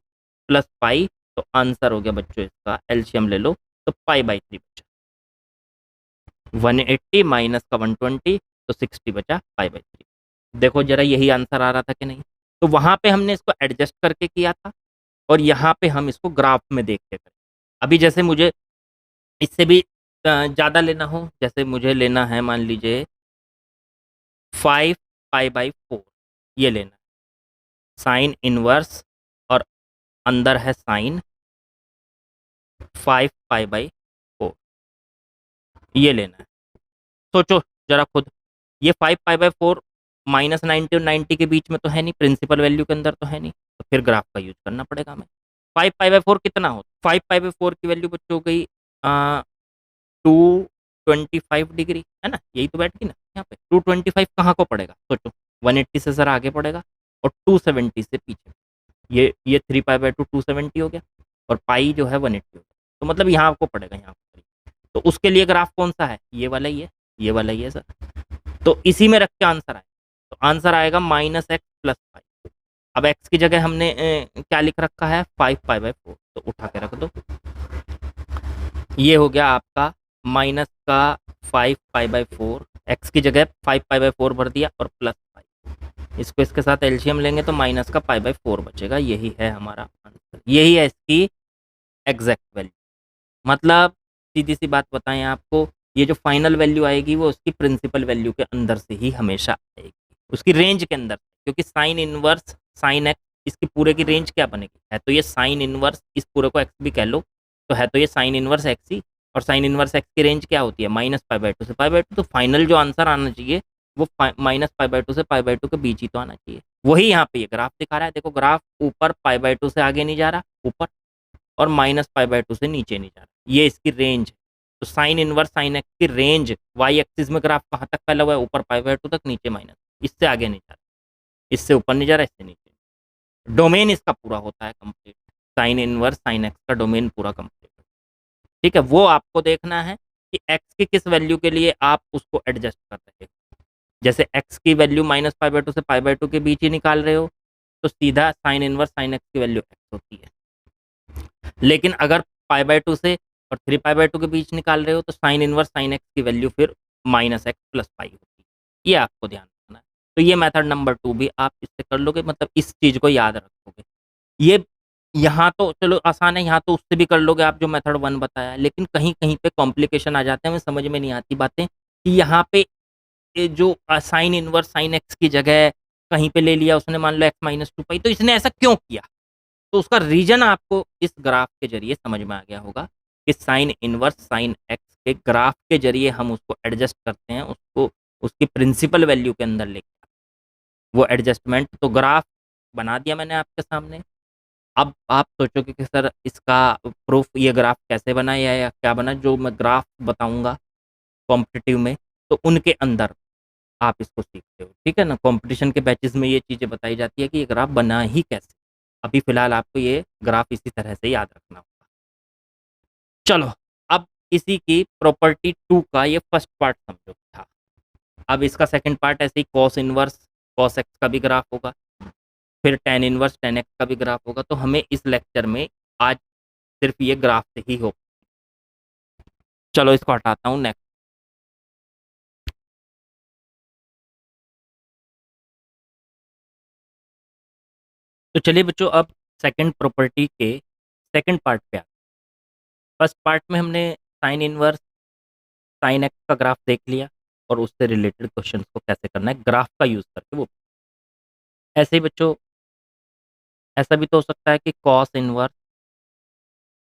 प्लस पाई, तो आंसर हो गया बच्चों इसका, एलसीएम ले लो तो पाई बाई थ्री बचा। 180 माइनस का 120, तो 60 बचा पाई बाई थ्री। देखो जरा यही आंसर आ रहा था कि नहीं? तो वहां पे हमने इसको एडजस्ट करके किया था, और यहाँ पे हम इसको ग्राफ में देख के करें। अभी जैसे मुझे इससे भी ज़्यादा लेना हो, जैसे मुझे लेना है मान लीजिए 5 पाई बाई 4, ये लेना है साइन इनवर्स, और अंदर है साइन 5 पाई बाई 4, ये लेना है। सोचो जरा खुद, ये 5 पाई बाई 4 माइनस 90 और 90 के बीच में तो है नहीं, प्रिंसिपल वैल्यू के अंदर तो है नहीं, तो फिर ग्राफ का यूज करना पड़ेगा हमें। 5 पाई बाई 4 कितना हो? 5 पाई बाई 4 की वैल्यू बच्चों हो गई 225 डिग्री, है ना? यही तो बैठ गई ना यहाँ पे। 225 कहाँ को पड़ेगा सोचो? 180 से सर आगे पड़ेगा, और 270 से पीछे। ये 3 पाई बाई 2 270 हो गया। और पाई जो है 180 होता है। तो मतलब यहाँ आपको पड़ेगा यहाँ पर। तो उसके लिए ग्राफ कौन सा है, ये वाला ही है, ये वाला ही है सर। तो इसी में रख के आंसर आए, तो आंसर आएगा -x+5। अब x की जगह हमने क्या लिख रखा है, 5π/4, तो उठा के रख दो। ये हो गया आपका माइनस का 5π/4, x की जगह 5π/4 भर दिया और +5। इसको इसके साथ एलसीएम लेंगे तो माइनस का π/4 बचेगा। यही है हमारा आंसर, यही है इसकी एग्जैक्ट वैल्यू। मतलब सीधी सी बात बताएं आपको, ये जो फाइनल वैल्यू आएगी वो उसकी प्रिंसिपल वैल्यू के अंदर से ही हमेशा आएगी, उसकी रेंज के अंदर, क्योंकि साइन इनवर्स साइन एक्स, इसकी पूरे की रेंज क्या बनेगी, है तो ये साइन इनवर्स, इस पूरे को एक्स भी कह लो, तो है तो ये साइन इनवर्स एक्स ही। और साइन इनवर्स एक्स की रेंज क्या होती है, -π/2 से π/2। तो फाइनल जो आंसर आना चाहिए वो -π/2 से π/2 के बीच ही तो आना चाहिए। वही यहाँ पे ये ग्राफ दिखा रहा है, देखो ग्राफ ऊपर π/2 से आगे नहीं जा रहा ऊपर, और -π/2 से नीचे नहीं जा रहा, ये इसकी रेंज है। तो साइन इनवर्स साइन एक्स की रेंज वाई एक्सिस में ग्राफ कहाँ तक फैला हुआ है, ऊपर π/2 तक, नीचे माइनस, इससे आगे नहीं जा रहा, इससे ऊपर नहीं जा रहा, इससे नीचे। डोमेन इसका पूरा होता है complete, sign inverse sine X का डोमेन पूरा कंप्लीट। ठीक है, वो आपको देखना है कि एक्स की किस वैल्यू के लिए आप उसको एडजस्ट कर रहे हो। जैसे एक्स की वैल्यू -π/2 से π/2 के बीच ही निकाल रहे हो, तो सीधा साइन इनवर्स साइन एक्स की वैल्यू एक्स होती है। लेकिन अगर π/2 से और 3π/2 के बीच निकाल रहे हो, तो साइन इनवर्स साइन एक्स की वैल्यू फिर -x+π होती है। ये आपको ध्यान रखना है। तो ये मेथड नंबर 2 भी आप इससे कर लोगे, मतलब इस चीज को याद रखोगे। ये यहाँ तो चलो आसान है, यहाँ तो उससे भी कर लोगे आप जो मेथड 1 बताया, लेकिन कहीं कहीं पे कॉम्प्लिकेशन आ जाते हैं, हमें समझ में नहीं आती बातें कि यहाँ पे जो साइन इनवर्स साइन एक्स की जगह कहीं पे ले लिया उसने, मान लो x-2π, तो इसने ऐसा क्यों किया। तो उसका रीजन आपको इस ग्राफ के जरिए समझ में आ गया होगा कि साइन इनवर्स साइन एक्स के ग्राफ के जरिए हम उसको एडजस्ट करते हैं, उसको उसकी प्रिंसिपल वैल्यू के अंदर लेके, वो एडजस्टमेंट। तो ग्राफ बना दिया मैंने आपके सामने। अब आप सोचोगे कि सर इसका प्रूफ, ये ग्राफ कैसे बना या क्या बना, जो मैं ग्राफ बताऊंगा कॉम्पिटिटिव में, तो उनके अंदर आप इसको सीखते हो। ठीक है ना, कंपटीशन के बैचेस में ये चीज़ें बताई जाती है कि ये ग्राफ बना ही कैसे। अभी फिलहाल आपको ये ग्राफ इसी तरह से याद रखना होगा। चलो, अब इसी की प्रॉपर्टी 2 का ये फर्स्ट पार्ट समझो था। अब इसका सेकंड पार्ट ऐसे ही कॉस इनवर्स कॉस एक्स का भी ग्राफ होगा, फिर टेन इनवर्स टेन एक्स का भी ग्राफ होगा। तो हमें इस लेक्चर में आज सिर्फ ये ग्राफ से ही हो। चलो इसको हटाता हूँ, नेक्स्ट। तो चलिए बच्चों, अब सेकंड प्रॉपर्टी के सेकंड पार्ट पे आते हैं। फर्स्ट पार्ट में हमने साइन इनवर्स साइन एक्स का ग्राफ देख लिया, और उससे रिलेटेड क्वेश्चन को कैसे करना है ग्राफ का यूज करके, वो ऐसे ही बच्चों, ऐसा भी तो हो सकता है कि कॉस इनवर्स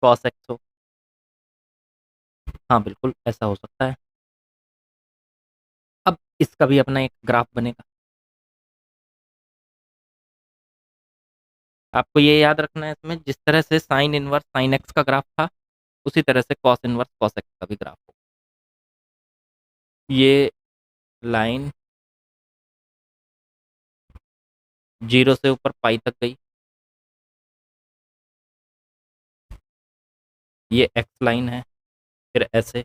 कॉस एक्स हो। हाँ बिल्कुल ऐसा हो सकता है। अब इसका भी अपना एक ग्राफ बनेगा। आपको ये याद रखना है, इसमें जिस तरह से साइन इनवर्स साइन एक्स का ग्राफ था, उसी तरह से कॉस इनवर्स कॉस एक्स का भी ग्राफ हो। ये लाइन 0 से ऊपर पाई तक गई, ये एक्स लाइन है, फिर ऐसे,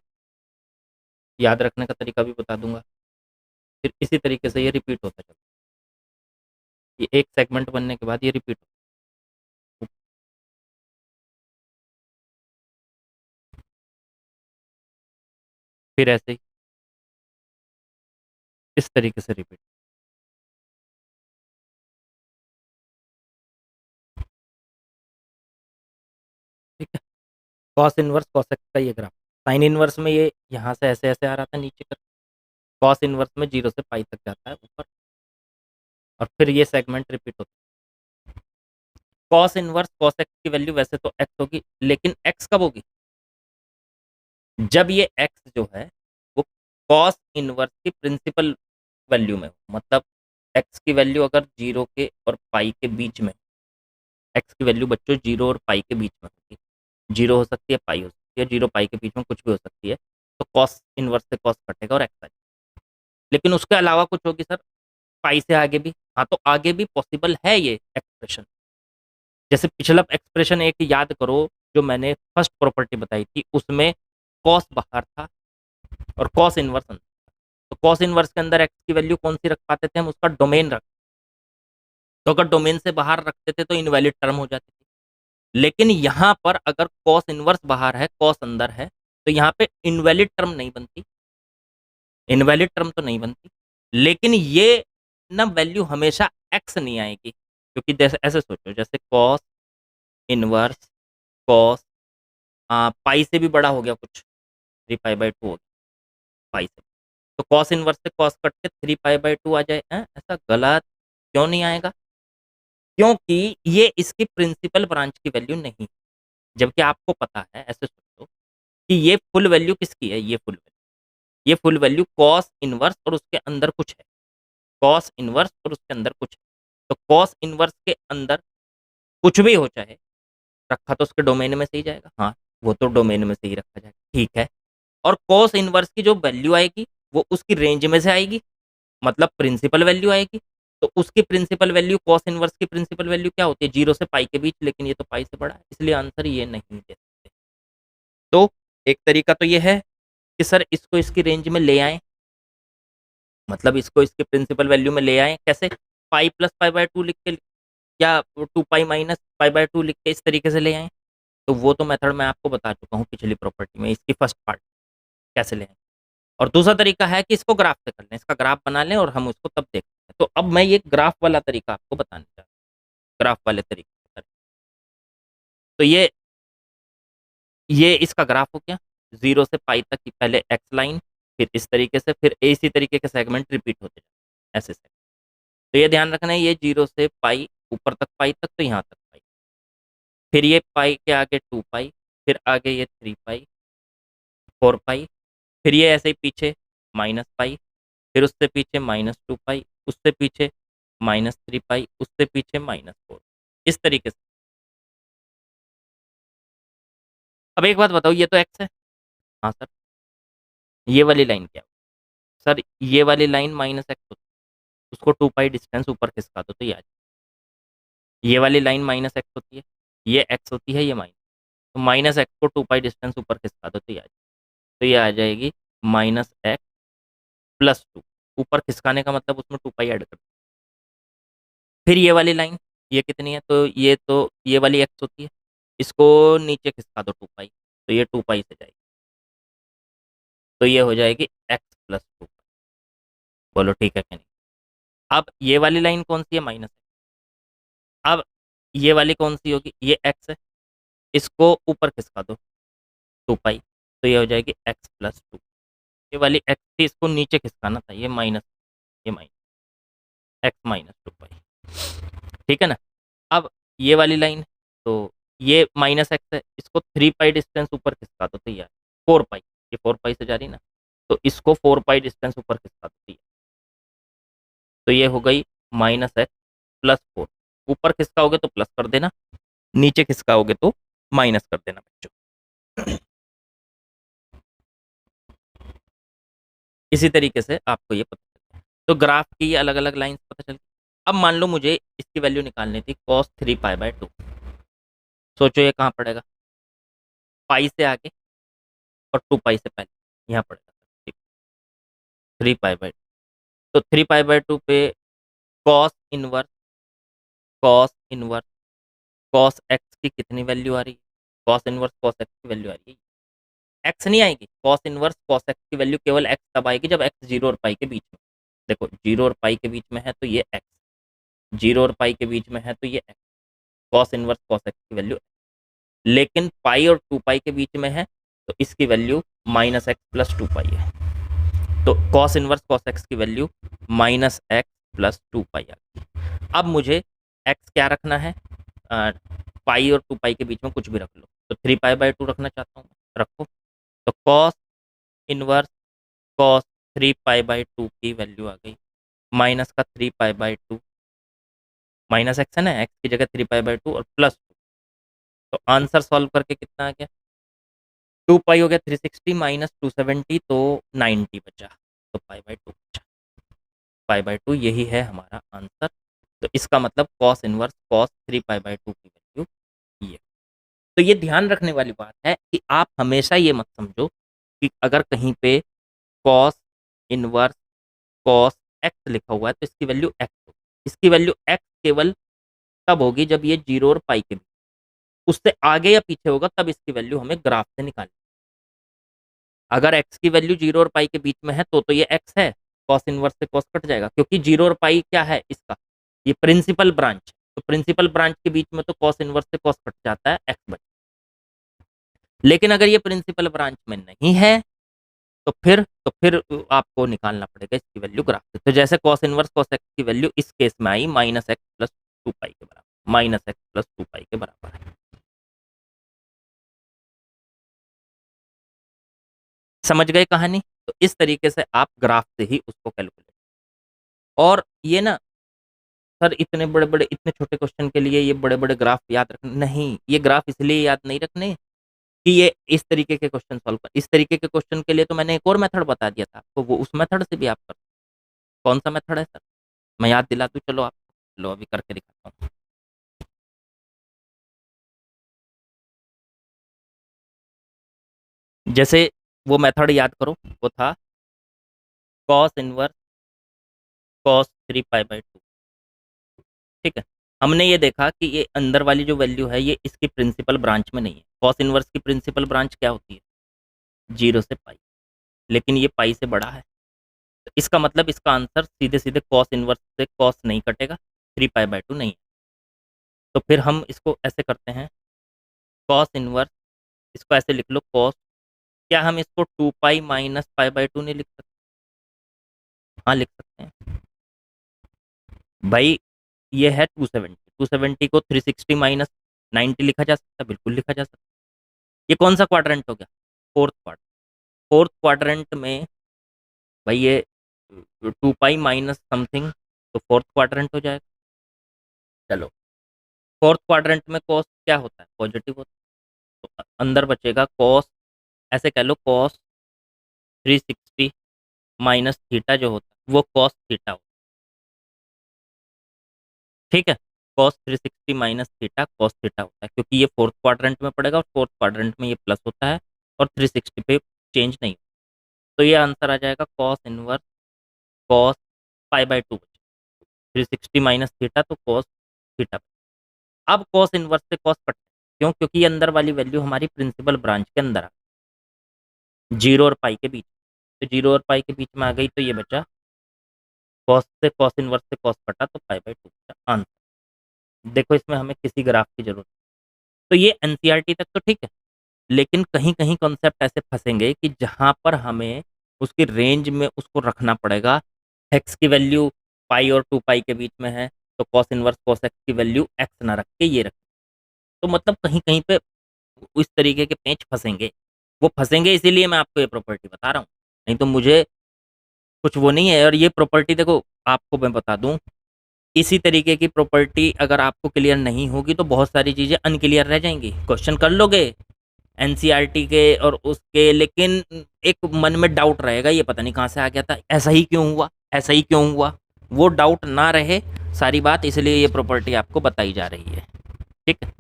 याद रखने का तरीका भी बता दूंगा। फिर इसी तरीके से ये रिपीट होता चलता है, ये एक सेगमेंट बनने के बाद ये रिपीट होता है। फिर ऐसे ही इस तरीके से रिपीट। ठीक है, कॉस इनवर्स कॉस एक्स का ये ग्राफ, साइन इनवर्स में ये यहाँ से ऐसे ऐसे आ रहा था नीचे कर, कॉस इनवर्स में 0 से पाई तक जाता है ऊपर, और फिर ये सेगमेंट रिपीट होता है। कॉस इनवर्स कॉस एक्स की वैल्यू वैसे तो एक्स होगी, लेकिन एक्स कब होगी, जब ये एक्स जो है वो कॉस इनवर्स की प्रिंसिपल वैल्यू में हो। मतलब एक्स की वैल्यू अगर 0 के और पाई के बीच में, एक्स की वैल्यू बच्चों 0 और पाई के बीच में होगी, 0 हो सकती है पाई हो सकती है, 0 पाई के बीच में कुछ भी हो सकती है, तो कॉस इनवर्स से कॉस कटेगा और एक्स आ जाएगा। लेकिन उसके अलावा कुछ होगी सर, पाई से आगे भी, हाँ तो आगे भी पॉसिबल है ये एक्सप्रेशन। जैसे पिछला एक्सप्रेशन एक याद करो, जो मैंने फर्स्ट प्रॉपर्टी बताई थी उसमें कॉस बाहर था और कॉस इनवर्स अंदर। तो कॉस इनवर्स के अंदर एक्स की वैल्यू कौन सी रख पाते थे हम, उसका डोमेन रख। तो अगर डोमेन से बाहर रखते थे तो इनवैलिड टर्म हो जाती थी। लेकिन यहाँ पर अगर कॉस इनवर्स बाहर है, कॉस अंदर है, तो यहाँ पे इनवैलिड टर्म नहीं बनती, इनवैलिड टर्म तो नहीं बनती। लेकिन ये ना वैल्यू हमेशा एक्स नहीं आएगी, क्योंकि जैसे ऐसे सोचो, जैसे कॉस इनवर्स कॉस पाई से भी बड़ा हो गया कुछ, 3 पाई/2 हो गया पाई से। तो कॉस इनवर्स से कॉस कट के 3 पाई/2 आ जाए, ऐसा गलत क्यों नहीं आएगा? क्योंकि ये इसकी प्रिंसिपल ब्रांच की वैल्यू नहीं, जबकि आपको पता है, ऐसे सोचो कि ये फुल वैल्यू किसकी है, ये फुल वैल्यू कॉस इनवर्स और उसके अंदर कुछ है, कॉस इनवर्स और उसके अंदर कुछ है। तो कॉस इनवर्स के अंदर कुछ भी हो चाहे, रखा तो उसके डोमेन में से ही जाएगा, हाँ वो तो डोमेन में से ही रखा जाएगा, ठीक है। और कॉस इनवर्स की जो वैल्यू आएगी वो उसकी रेंज में से आएगी, मतलब प्रिंसिपल वैल्यू आएगी। तो उसकी प्रिंसिपल वैल्यू, कॉस इनवर्स की प्रिंसिपल वैल्यू क्या होती है, 0 से पाई के बीच, लेकिन ये तो पाई से बड़ा है, इसलिए आंसर ये नहीं दे सकते। तो एक तरीका तो ये है कि सर इसको इसकी रेंज में ले आए, मतलब इसको इसके प्रिंसिपल वैल्यू में ले आए, कैसे, पाई प्लस पाई/2 लिख के, या 2 पाई माइनस पाई/2 लिख के इस तरीके से ले आए। तो वो तो मेथड मैं आपको बता चुका हूँ पिछली प्रॉपर्टी में, इसकी फर्स्ट पार्ट कैसे ले आए। और दूसरा तरीका है कि इसको ग्राफ से कर लें, इसका ग्राफ बना लें और हम उसको तब देखते हैं। तो अब मैं ये ग्राफ वाला तरीका आपको बताने जा रहा हूँ, ग्राफ वाले तरीके से। तो ये इसका ग्राफ हो गया, 0 से पाई तक की पहले एक्स लाइन, फिर इस तरीके से, फिर इसी तरीके के सेगमेंट रिपीट होते जाए ऐसे से। तो ये ध्यान रखना है, ये 0 से पाई ऊपर तक पाई तक, तो यहाँ तक पाई, फिर ये पाई के आगे 2 पाई, फिर आगे ये 3 पाई, 4 पाई, फिर ये ऐसे ही पीछे -पाई, फिर उससे पीछे -2 पाई, उससे पीछे -3 पाई, उससे पीछे -4, इस तरीके से। अब एक बात बताओ, ये तो एक्स है, हाँ सर, ये वाली लाइन क्या है सर, ये वाली लाइन -x होती है, उसको 2 पाई डिस्टेंस ऊपर खिसका दो तो ये आ जाए। ये वाली लाइन -x होती है, ये x होती है, ये माइनस, तो -x को 2 पाई डिस्टेंस ऊपर खिसका दो तो ये आ जाए। तो ये आ जाएगी -x+2, ऊपर खिसकाने का मतलब उसमें 2 पाई ऐड कर। फिर ये वाली लाइन, ये कितनी है, तो ये वाली x होती है, इसको नीचे खिसका दो 2 पाई, तो ये 2 पाई से जाएगी, तो ये हो जाएगी x+2। बोलो ठीक है कि नहीं? अब ये वाली लाइन कौन सी है, माइनस है। अब ये वाली कौन सी होगी, ये x है, इसको ऊपर खिसका दो 2 पाई, तो ये हो जाएगी x+2। ये वाली x थी, इसको नीचे खिसकाना था, ये माइनस, ये माइनस x-2 पाई, ठीक है ना। अब ये वाली लाइन, तो ये -x है, इसको 3 पाई डिस्टेंस ऊपर खिसका दो तो ये 4 पाई, ये 4 पाई से जा रही ना, तो इसको 4 पाई डिस्टेंस ऊपर खिसका दो तो ये हो गई -x+4। ऊपर खिसकाओगे तो प्लस कर देना, नीचे खिसकाओगे तो माइनस कर देना बच्चों। इसी तरीके से आपको ये पता चलता है। तो ग्राफ की ये अलग अलग लाइंस पता चल। अब मान लो मुझे इसकी वैल्यू निकालनी थी cos 3 पाई/2, सोचो ये कहाँ पड़ेगा, पाई से आगे और 2 पाई से पहले, यहाँ पड़ेगा 3 पाई/2। तो 3 पाई/2 पे cos inverse cos inverse cos x की कितनी वैल्यू आ रही है, कॉस इनवर्स कॉस एक्स की वैल्यू आ रही है, एक्स नहीं आएगी, कॉस इनवर्स कॉस एक्स की वैल्यू केवल एक्स तब आएगी जब एक्स 0 और पाई के बीच में। देखो 0 और पाई के बीच में है तो ये एक्स, 0 और पाई के बीच में है तो ये x, cos inverse cos x की वैल्यू। लेकिन पाई और 2 पाई के बीच में है तो इसकी वैल्यू -x+2 पाई है। तो कॉस इनवर्स कॉस एक्स की वैल्यू -x+2 पाई आ गई। अब मुझे एक्स क्या रखना है, पाई और 2 पाई के बीच में कुछ भी रख लो, तो 3 पाई/2 रखना चाहता हूँ, रखो। तो कॉस इनवर्स कॉस 3 पाई/2 की वैल्यू आ गई, माइनस का 3 पाई/2, माइनस एक्स है ना, एक्स की जगह 3 पाई/2 और +2। तो आंसर सॉल्व करके कितना आ गया, 2 पाई हो गया 360 -270, तो 90 बचा, तो पाई/2 बचा, पाई/2 यही है हमारा आंसर। तो इसका मतलब कॉस इनवर्स कॉस 3 पाई/2 की वैल्यू ये। तो ये ध्यान रखने वाली बात है कि आप हमेशा ये मत समझो कि अगर कहीं पे कॉस इनवर्स कॉस एक्स लिखा हुआ है तो इसकी वैल्यू एक्स हो। इसकी वैल्यू एक्स केवल तब होगी जब ये 0 और पाई के बीच, उससे आगे या पीछे होगा तब इसकी वैल्यू हमें ग्राफ से निकालनी। अगर एक्स की वैल्यू 0 और पाई के बीच में है तो ये एक्स है, कॉस इनवर्स से कॉस कट जाएगा, क्योंकि 0 और पाई क्या है इसका, ये प्रिंसिपल ब्रांच, तो प्रिंसिपल ब्रांच के बीच में तो कॉस इनवर्स से कॉस कट जाता है, एक्स बच। लेकिन अगर ये प्रिंसिपल ब्रांच में नहीं है तो फिर आपको निकालना पड़ेगा इसकी वैल्यू ग्राफ से। तो जैसे कॉस इनवर्स कॉस एक्स की वैल्यू इस केस में आई माइनस एक्स प्लस 2 पाई के बराबर, माइनस एक्स प्लस 2 पाई के बराबर है। समझ गए कहानी? तो इस तरीके से आप ग्राफ से ही उसको कैलकुलेट। और ये ना सर इतने बड़े बड़े इतने छोटे क्वेश्चन के लिए ये बड़े बड़े ग्राफ याद रखने नहीं, ये ग्राफ इसलिए याद नहीं रखने कि ये इस तरीके के क्वेश्चन सॉल्व कर, इस तरीके के क्वेश्चन के लिए तो मैंने एक और मेथड बता दिया था आपको, वो उस मेथड से भी आप कर। कौन सा मेथड है सर? मैं याद दिला दूं, चलो आप, लो अभी करके दिखाता हूँ। जैसे वो मेथड याद करो, वो था cos inverse cos 3 pi by 2। ठीक है, हमने ये देखा कि ये अंदर वाली जो वैल्यू है ये इसकी प्रिंसिपल ब्रांच में नहीं है। कॉस इनवर्स की प्रिंसिपल ब्रांच क्या होती है? 0 से पाई, लेकिन ये पाई से बड़ा है, तो इसका मतलब इसका आंसर सीधे सीधे कॉस इनवर्स से कॉस नहीं कटेगा, 3 पाई बाई 2 नहीं है। तो फिर हम इसको ऐसे करते हैं, कॉस इनवर्स, इसको ऐसे लिख लो कॉस, क्या हम इसको 2 पाई माइनस पाई बाई 2 नहीं लिख सकते? हाँ लिख सकते हैं भाई। ये है 270, 270 को 360 - 90 लिखा जा सकता है, बिल्कुल लिखा जा सकता है। ये कौन सा क्वाड्रेंट हो गया? Fourth quadrant. फोर्थ क्वाड्रेंट में भाई ये 2 पाई माइनस समथिंग, तो फोर्थ क्वाड्रेंट हो जाएगा। चलो, फोर्थ क्वाड्रेंट में कॉस क्या होता है? पॉजिटिव होता है, तो अंदर बचेगा कॉस, ऐसे कह लो कॉस 360 - थीटा जो होता है वो कॉस थीटा होता है। ठीक है, कॉस 360 - थीटा कॉस थीटा होता है, क्योंकि ये फोर्थ क्वाड्रेंट में पड़ेगा और फोर्थ क्वाड्रेंट में ये प्लस होता है और 360 पे चेंज नहीं। तो ये आंसर आ जाएगा cos inverse cos pi by 2। 360 - theta तो कॉस थीटा। अब कॉस इनवर्स से कॉस कट, क्यों? क्योंकि ये अंदर वाली वैल्यू हमारी प्रिंसिपल ब्रांच के अंदर आ, 0 और पाई के बीच, तो 0 और पाई के बीच में आ गई, तो ये बचा कॉस से कॉस इनवर्स से कॉस कटा तो पाई बाई 2 का आंसर। देखो इसमें हमें किसी ग्राफ की जरूरत। तो ये एनसीईआरटी तक तो ठीक है, लेकिन कहीं कहीं कॉन्सेप्ट ऐसे फंसेंगे कि जहां पर हमें उसकी रेंज में उसको रखना पड़ेगा। एक्स की वैल्यू पाई और 2 पाई के बीच में है, तो कॉस इनवर्स कॉस एक्स की वैल्यू एक्स ना रख के ये रख, तो मतलब कहीं कहीं पे इस तरीके के पेंच फंसेंगे। वो फंसेंगे इसीलिए मैं आपको ये प्रॉपर्टी बता रहा हूँ, नहीं तो मुझे कुछ वो नहीं है। और ये प्रॉपर्टी देखो, आपको मैं बता दूं, इसी तरीके की प्रॉपर्टी अगर आपको क्लियर नहीं होगी तो बहुत सारी चीज़ें अनक्लियर रह जाएंगी। क्वेश्चन कर लोगे एनसीईआरटी के और उसके, लेकिन एक मन में डाउट रहेगा, ये पता नहीं कहाँ से आ गया था, ऐसा ही क्यों हुआ, ऐसा ही क्यों हुआ। वो डाउट ना रहे सारी बात, इसलिए ये प्रॉपर्टी आपको बताई जा रही है। ठीक है,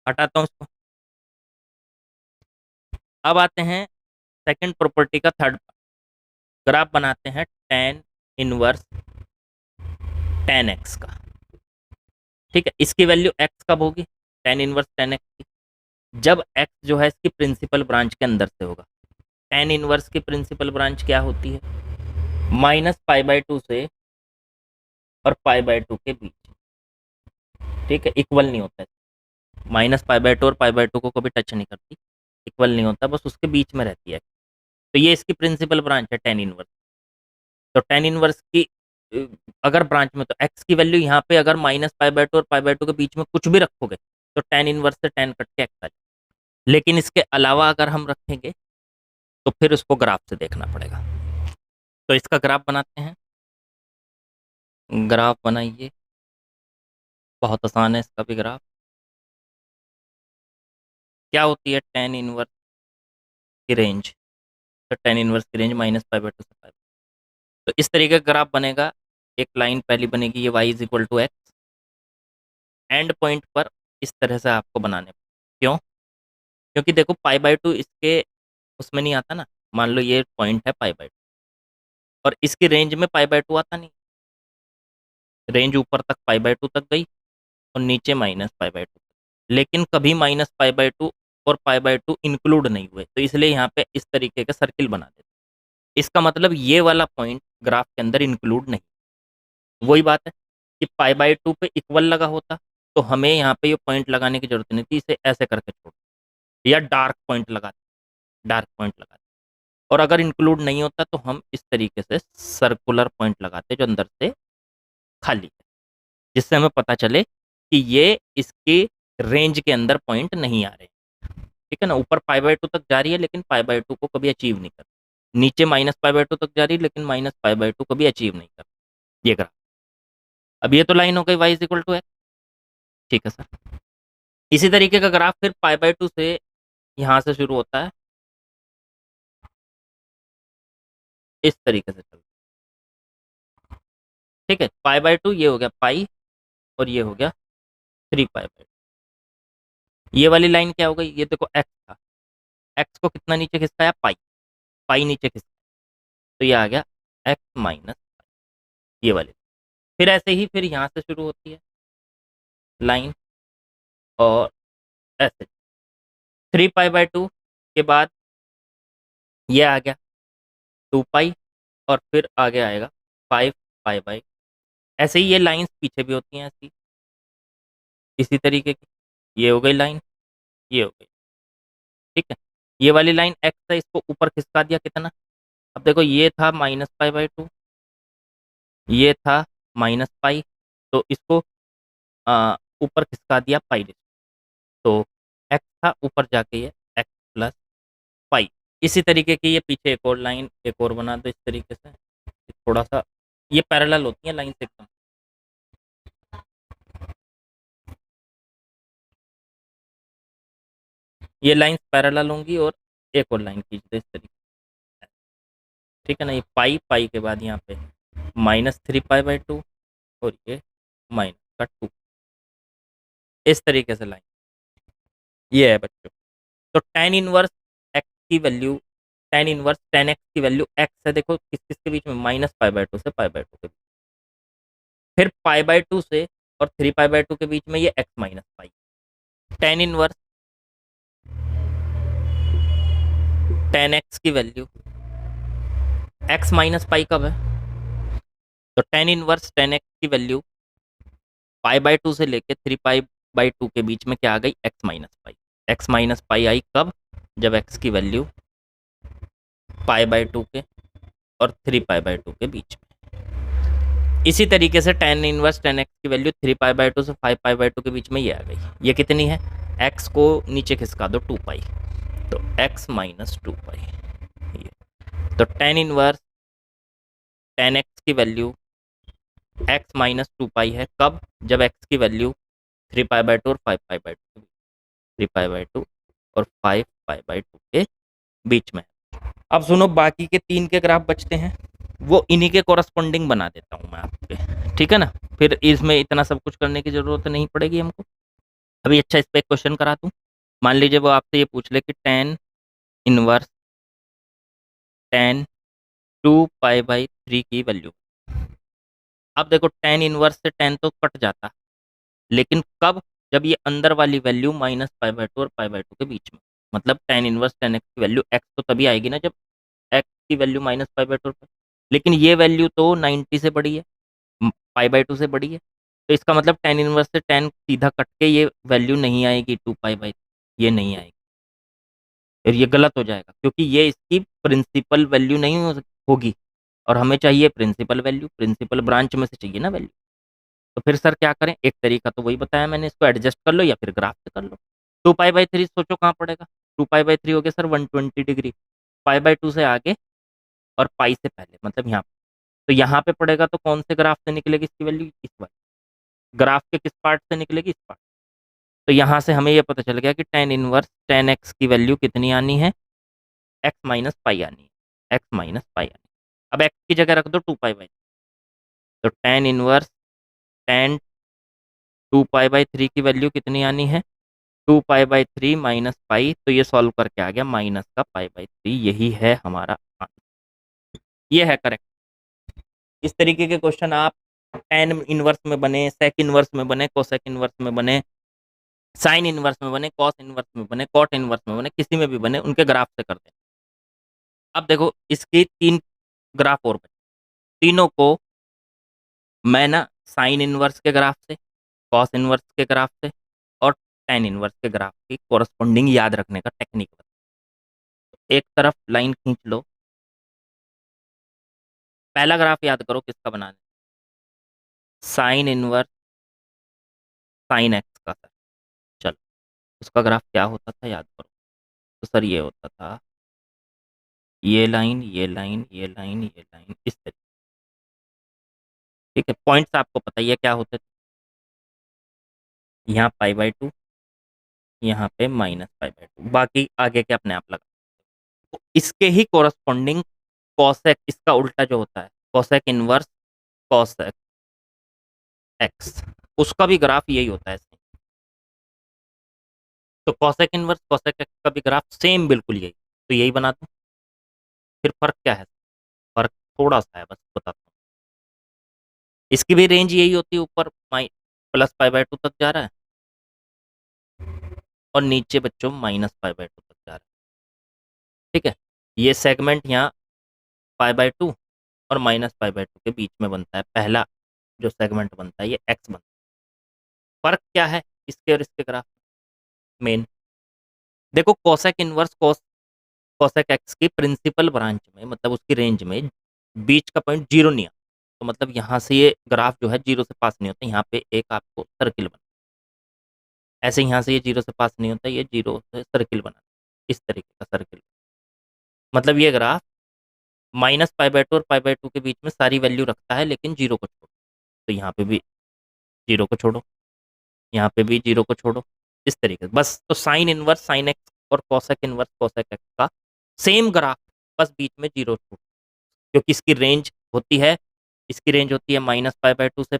हटाता हूँ इसको। अब आते हैं सेकंड प्रॉपर्टी का थर्ड। ग्राफ बनाते हैं टेन इनवर्स टेन एक्स का। ठीक है, इसकी वैल्यू एक्स कब होगी? टेन इनवर्स टेन एक्स की, जब एक्स जो है इसकी प्रिंसिपल ब्रांच के अंदर से होगा। टेन इनवर्स की प्रिंसिपल ब्रांच क्या होती है? -पाई बाई 2 से और पाई बाई 2 के बीच। ठीक है, इक्वल नहीं होता है। -पाई बाई 2 और पाई बाई 2 को कभी टच नहीं करती, इक्वल नहीं होता, बस उसके बीच में रहती है। तो ये इसकी प्रिंसिपल ब्रांच है टेन इनवर्स। तो टेन इनवर्स की अ, अगर ब्रांच में, तो एक्स की वैल्यू यहाँ पे अगर -पाई बाई 2 और पाई बाई 2 के बीच में कुछ भी रखोगे तो टेन इनवर्स से टेन कट के एक्स आ जाए। लेकिन इसके अलावा अगर हम रखेंगे तो फिर उसको ग्राफ से देखना पड़ेगा। तो इसका ग्राफ बनाते हैं। ग्राफ बनाइए, बहुत आसान है इसका भी ग्राफ। क्या होती है टेन इनवर्स की रेंज? तो टेन इनवर्स की रेंज -पाई बाई 2 से पाई। तो इस तरीके का ग्राफ बनेगा। एक लाइन पहली बनेगी, ये y = x, एंड पॉइंट पर इस तरह से आपको बनाने क्यों? क्योंकि देखो पाई/2 इसके उसमें नहीं आता ना, मान लो ये पॉइंट है पाई/2 और इसकी रेंज में पाई/2 आता नहीं, रेंज ऊपर तक पाई/2 तक गई और नीचे -पाई/2, लेकिन कभी -पाई/2 और पाई/2 इंक्लूड नहीं हुए, तो इसलिए यहाँ पे इस तरीके का सर्किल बना देते। इसका मतलब ये वाला पॉइंट ग्राफ के अंदर इंक्लूड नहीं। वही बात है कि पाई/2 पे इक्वल लगा होता तो हमें यहाँ पे ये पॉइंट लगाने की जरूरत नहीं थी, इसे ऐसे करके छोड़ या डार्क पॉइंट लगा, डार्क पॉइंट लगा। और अगर इंक्लूड नहीं होता तो हम इस तरीके से सर्कुलर पॉइंट लगाते जो अंदर से खाली है, जिससे हमें पता चले कि ये इसके रेंज के अंदर पॉइंट नहीं आ रहे। ठीक है ना, ऊपर पाई/2 तक जा रही है लेकिन पाई/2 को कभी अचीव नहीं कर, नीचे -पाई/2 तक जा रही है लेकिन -पाई/2 कभी अचीव नहीं कर। ये ग्राफ, अब ये तो लाइन हो गई y=x। ठीक है सर, इसी तरीके का ग्राफ फिर पाई/2 से यहाँ से शुरू होता है, इस तरीके से चलता है। ठीक है, पाई/2 ये हो गया पाई और ये हो गया 3 पाई/2। ये वाली लाइन क्या हो गई, ये देखो x था, x को कितना नीचे खिसकाया, पाई, पाई नीचे खिसकाया, तो ये आ गया x-, ये वाली। फिर ऐसे ही फिर यहाँ से शुरू होती है लाइन और ऐसे 3 पाई/2 के बाद ये आ गया 2 पाई और फिर आगे आएगा 5 पाई/, ऐसे ही ये लाइंस पीछे भी होती हैं ऐसी, इसी तरीके की। ये हो गई लाइन, ये हो गई। ठीक है, ये वाली लाइन x है, इसको ऊपर खिसका दिया कितना, अब देखो ये था -पाई/2, ये था -पाई, तो इसको ऊपर खिसका दिया पाई, तो x था ऊपर जाके ये x+पाई। इसी तरीके की ये पीछे एक और लाइन एक और बना दो इस तरीके से, थोड़ा सा ये पैरेलल होती है लाइन से एकदम। ये लाइन पैरेलल होंगी और एक और लाइन खींच दो इस तरीके से। ठीक है ना, ये पाई, पाई के बाद यहाँ पे -3 पाई/2 और ये -2, इस तरीके से लाइन। ये है बच्चों, तो tan इनवर्स tan x की वैल्यू x है, देखो किस किस के बीच में, -पाई/2 से पाई/2 के बीच, फिर पाई/2 से और 3 पाई/2 के बीच में ये x-पाई। tan इनवर्स tan x की वैल्यू x-पाई कब है, तो tan इनवर्स tan x की वैल्यू पाई/2 से लेके 3 पाई/2 के बीच में क्या आ गई, x-पाई। x-पाई आई कब, जब x की वैल्यू पाई/2 के और 3 पाई/2 के बीच में। इसी तरीके से tan इनवर्स tan x की वैल्यू 3 पाई/2 से 5 पाई/2 के बीच में ये आ गई, ये कितनी है, x को नीचे खिसका दो 2 पाई, तो x-2 पाई। ये तो tan इनवर्स tan x की वैल्यू x-2 पाई है कब, जब x की वैल्यू 3 पाई/2 और 5 पाई/2, 3 पाई/2 और 5 पाई/2 के बीच में। अब सुनो, बाकी के 3 के ग्राफ बचते हैं, वो इन्हीं के कोरस्पॉन्डिंग बना देता हूँ मैं आपके। ठीक है ना, फिर इसमें इतना सब कुछ करने की जरूरत नहीं पड़ेगी हमको। अभी अच्छा इस पर एक क्वेश्चन करा दूँ, मान लीजिए वो आपसे ये पूछ ले कि tan इनवर्स tan 2 पाई/3 की वैल्यू। अब देखो tan इनवर्स से tan तो कट जाता, लेकिन कब, जब ये अंदर वाली वैल्यू -पाई/2 और पाई/2 के बीच में, मतलब tan इनवर्स tan x की वैल्यू x तो तभी आएगी ना जब x की वैल्यू -पाई/2 पर, लेकिन ये वैल्यू तो 90 से बड़ी है, पाई/2 से बड़ी है, तो इसका मतलब tan इनवर्स से tan सीधा कट के ये वैल्यू नहीं आएगी 2 पाई/, ये नहीं आएगी, और ये गलत हो जाएगा क्योंकि ये इसकी प्रिंसिपल वैल्यू नहीं होगी, और हमें चाहिए प्रिंसिपल वैल्यू, प्रिंसिपल ब्रांच में से चाहिए ना वैल्यू। तो फिर सर क्या करें, एक तरीका तो वही बताया मैंने, इसको एडजस्ट कर लो या फिर ग्राफ से कर लो। 2 पाई/3 सोचो कहाँ पड़ेगा, 2 पाई/3 हो गया सर 120 डिग्री, पाई/2 से आगे और पाई से पहले, मतलब यहाँ, तो यहाँ पे पड़ेगा तो कौन से ग्राफ से निकलेगी इसकी वैल्यू, इस वाले ग्राफ के किस पार्ट से निकलेगी, इस पार्ट। तो यहाँ से हमें ये पता चल गया कि tan इनवर्स tan x की वैल्यू कितनी आनी है, x-पाई आनी है, x-पाई आनी है। अब x की जगह रख दो 2 पाई/, तो tan इनवर्स tan 2π/3 की वैल्यू कितनी आनी है? 2π/3 माइनस पाई, तो ये सॉल्व करके आ गया माइनस का π/3। यही है हमारा आंसर, ये है करेक्ट। इस तरीके के क्वेश्चन आप टेन इनवर्स में बने, सेक इनवर्स में बने, कोसेक इनवर्स में बने, साइन इनवर्स में बने, कॉस इनवर्स में बने, कॉट इनवर्स में बने, किसी में भी बने, उनके ग्राफ से करते हैं। अब देखो इसकी 3 ग्राफ और बचे, तीनों को मैं ना साइन इनवर्स के ग्राफ से, कॉस इनवर्स के ग्राफ से और टेन इनवर्स के ग्राफ की कोरस्पॉन्डिंग याद रखने का टेक्निक बता। एक तरफ लाइन खींच लो, पहला ग्राफ याद करो किसका बनाना है, साइन इनवर्स साइन एक्स का। सर चलो उसका ग्राफ क्या होता था याद करो। तो सर ये होता था ये लाइन, ये लाइन, ये लाइन, ये लाइन, इस तरीके। ठीक है, पॉइंट्स आपको पता ही है क्या होते थे। यहाँ π/2, यहाँ पे -π/2, बाकी आगे के अपने आप लगा। तो इसके ही कोरस्पॉन्डिंग कॉसेक, इसका उल्टा जो होता है कॉसेक इनवर्स कॉसेक एक्स, उसका भी ग्राफ यही होता है। तो कॉसेक इनवर्स कॉसेक एक्स का भी ग्राफ सेम बिल्कुल यही, तो यही बना दूं। फिर फर्क क्या है? फर्क थोड़ा सा है, बस बताता हूँ। इसकी भी रेंज यही होती है, ऊपर +π/2 तक जा रहा है और नीचे बच्चों -π/2 तक जा रहा है। ठीक है, ये सेगमेंट यहाँ π/2 और -π/2 के बीच में बनता है। पहला जो सेगमेंट बनता है ये एक्स बनता है। फर्क क्या है इसके और इसके ग्राफ? मेन देखो, कोसेक इनवर्स कोसेक एक्स की प्रिंसिपल ब्रांच में, मतलब उसकी रेंज में बीच का पॉइंट जीरो नहीं आता। तो मतलब यहाँ से ये ग्राफ जो है जीरो से पास नहीं होता, यहाँ पे एक आपको सर्किल बना, ऐसे यहाँ से ये जीरो से पास नहीं होता, ये जीरो से सर्किल बना, इस तरीके का सर्किल। मतलब ये ग्राफ -π/2 और π/2 के बीच में सारी वैल्यू रखता है, लेकिन जीरो को छोड़ो। तो यहाँ पे भी जीरो को छोड़ो, यहाँ पे भी जीरो को छोड़ो, इस तरीके से बस। तो साइन इनवर्स साइन एक्स और कॉसेक इनवर्स कॉसेक एक्स का सेम ग्राफ, बस बीच में जीरो छूट, क्योंकि इसकी रेंज होती है, इसकी रेंज होती है -π/2 से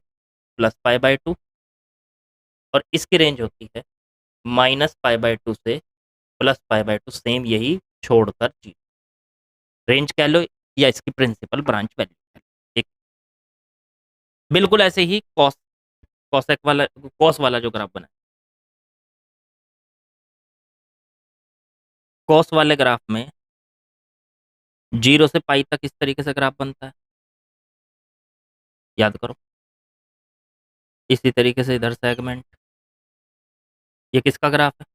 +π/2 और इसकी रेंज होती है -π/2 से +π/2, सेम यही छोड़कर जीरो। रेंज कह लो या इसकी प्रिंसिपल ब्रांच वैल्यू। एक बिल्कुल ऐसे ही कॉसेक वाला कॉस वाला जो ग्राफ बना है, कॉस वाले ग्राफ में जीरो से पाई तक इस तरीके से ग्राफ बनता है, याद करो। इसी तरीके से इधर सेगमेंट, ये किसका ग्राफ है?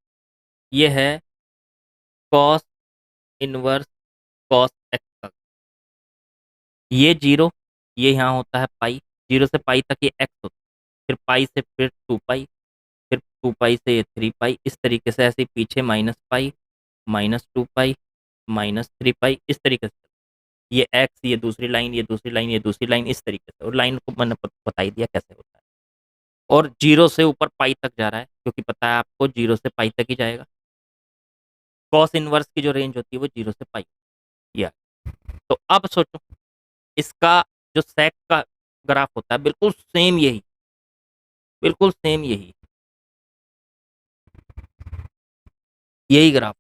ये है कॉस इनवर्स कॉस एक्स का। ये जीरो, ये यहाँ होता है पाई, जीरो से पाई तक ये एक्स होता है, फिर पाई से फिर 2π, फिर 2π से ये 3π, इस तरीके से ऐसे ही पीछे -π, -2π, -3π, इस तरीके से। ये एक्स, ये दूसरी लाइन, ये दूसरी लाइन, ये दूसरी लाइन, इस तरीके से। और लाइन को मैंने बता ही दिया कैसे होता है। और जीरो से ऊपर पाई तक जा रहा है, क्योंकि पता है आपको जीरो से पाई तक ही जाएगा। कॉस इनवर्स की जो रेंज होती है वो जीरो से पाई, या तो अब सोचो इसका जो सेक का ग्राफ होता है बिल्कुल सेम यही, बिल्कुल सेम यही, यही ग्राफ।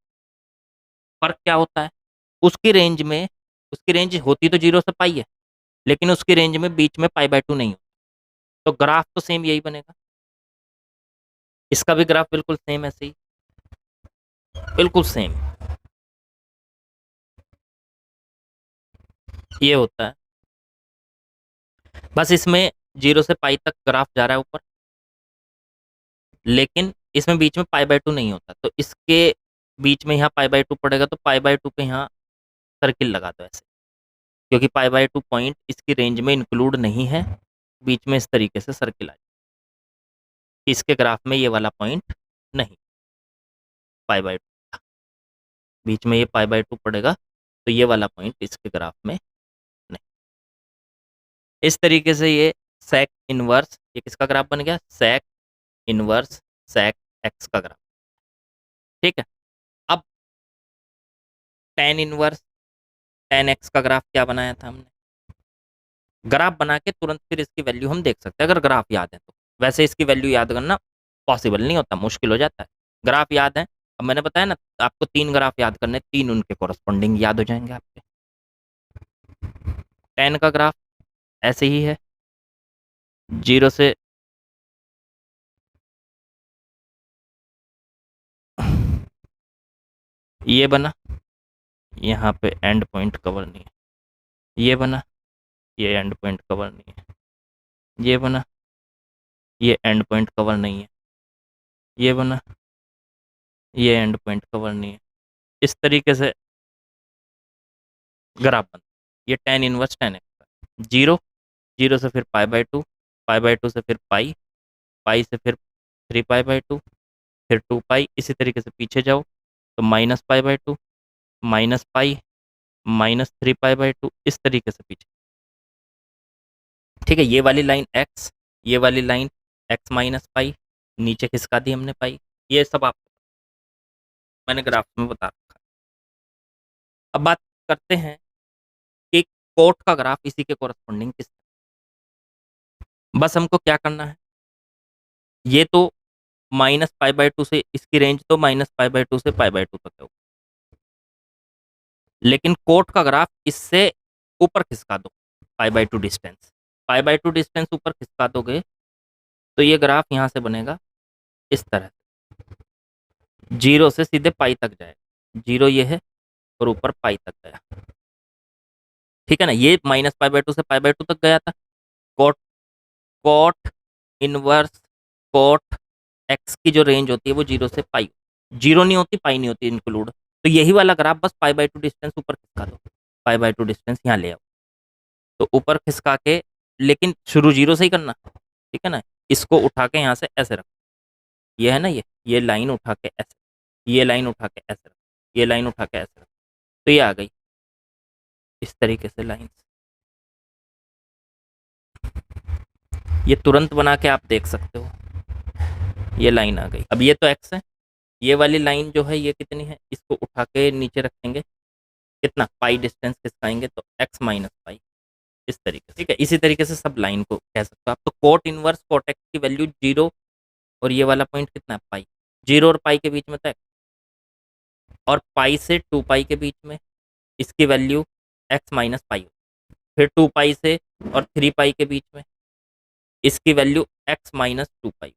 फर्क क्या होता है? उसकी रेंज में, उसकी रेंज होती तो जीरो से पाई है, लेकिन उसकी रेंज में बीच में π/2 नहीं होता, तो ग्राफ तो सेम यही बनेगा। इसका भी ग्राफ बिल्कुल सेम ऐसे ही, बिल्कुल सेम ये होता है। बस इसमें जीरो से पाई तक ग्राफ जा रहा है ऊपर, लेकिन इसमें बीच में π/2 नहीं होता, तो इसके बीच में यहाँ π/2 पड़ेगा, तो π/2 पे यहाँ सर्किल लगा दो ऐसे, क्योंकि π/2 पॉइंट इसकी रेंज में इंक्लूड नहीं है। बीच में इस तरीके से सर्किल आ जाए, इसके ग्राफ में ये वाला पॉइंट नहीं, π/2 बीच में ये π/2 पड़ेगा, तो ये वाला पॉइंट इसके ग्राफ में नहीं। इस तरीके से ये सेक इनवर्स, ये किसका ग्राफ बन गया? सेक इनवर्स सेक एक्स का ग्राफ। ठीक है, अब टेन इनवर्स टेन एक्स का ग्राफ क्या बनाया था हमने? ग्राफ बना के तुरंत फिर इसकी वैल्यू हम देख सकते हैं, अगर ग्राफ याद है तो। वैसे इसकी वैल्यू याद करना पॉसिबल नहीं होता, मुश्किल हो जाता है। ग्राफ याद है, अब मैंने बताया ना आपको 3 ग्राफ याद करने, 3 उनके कॉरस्पॉन्डिंग याद हो जाएंगे आपके। टेन का ग्राफ ऐसे ही है, 0 से ये बना, यहाँ पे एंड पॉइंट कवर नहीं है, ये बना, ये एंड पॉइंट कवर नहीं है, ये बना, ये एंड पॉइंट कवर नहीं है, ये बना, ये एंड पॉइंट कवर नहीं है। इस तरीके से ग्राफ बनता है। ये टेन इनवर्स टेन एक्स का। 0, 0 से फिर π/2, π/2 से फिर पाई, पाई से फिर 3π/2, फिर 2 पाई, इसी तरीके से पीछे जाओ तो -π/2, माइनस पाई, -3π/2, इस तरीके से पीछे। ठीक है, ये वाली लाइन एक्स, ये वाली लाइन एक्स माइनस पाई, नीचे खिसका दी हमने पाई। ये सब आपको मैंने ग्राफ में बता रखा है। अब बात करते हैं कि कोट का ग्राफ इसी के कोरस्पॉन्डिंग किस, बस हमको क्या करना है, ये तो -π/2 से इसकी रेंज तो -π/2 से π/2 तक है, लेकिन कोट का ग्राफ इससे ऊपर खिसका दो, π/2 डिस्टेंस, π/2 डिस्टेंस ऊपर खिसका दोगे तो ये ग्राफ यहाँ से बनेगा इस तरह, 0 से सीधे पाई तक जाएगा, 0 ये है और ऊपर पाई तक गया। ठीक है ना, ये -π/2 से π/2 तक गया था। Cot cot inverse cot x की जो रेंज होती है वो 0 से पाई, 0 नहीं होती, पाई नहीं होती इंक्लूड, तो यही वाला ग्राफ बस π/2 डिस्टेंस ऊपर खिसका दो, π/2 डिस्टेंस यहाँ ले आओ, तो ऊपर खिसका के, लेकिन शुरू 0 से ही करना, ठीक है ना। इसको उठा के यहाँ से ऐसे रखो, ये है ना, ये लाइन उठा के ऐसे, ये लाइन उठा के ऐसे रखो, ये लाइन उठा के ऐसे रखो, तो ये आ गई इस तरीके से लाइन, ये तुरंत बना के आप देख सकते हो, ये लाइन आ गई। अब ये तो एक्स है, ये वाली लाइन जो है ये कितनी है, इसको उठा के नीचे रखेंगे, कितना पाई डिस्टेंस खिसकाएंगे तो एक्स माइनस पाई, इस तरीके से। ठीक है, इसी तरीके से सब लाइन को कह सकते हो आप। तो कोट इनवर्स कोट एक्स की वैल्यू 0 और ये वाला पॉइंट कितना है पाई, 0 और पाई के बीच में तो एक्स, और पाई से 2 पाई के बीच में इसकी वैल्यू एक्स माइनस पाई, फिर 2 पाई से और 3 पाई के बीच में इसकी वैल्यू एक्स माइनस 2 पाई।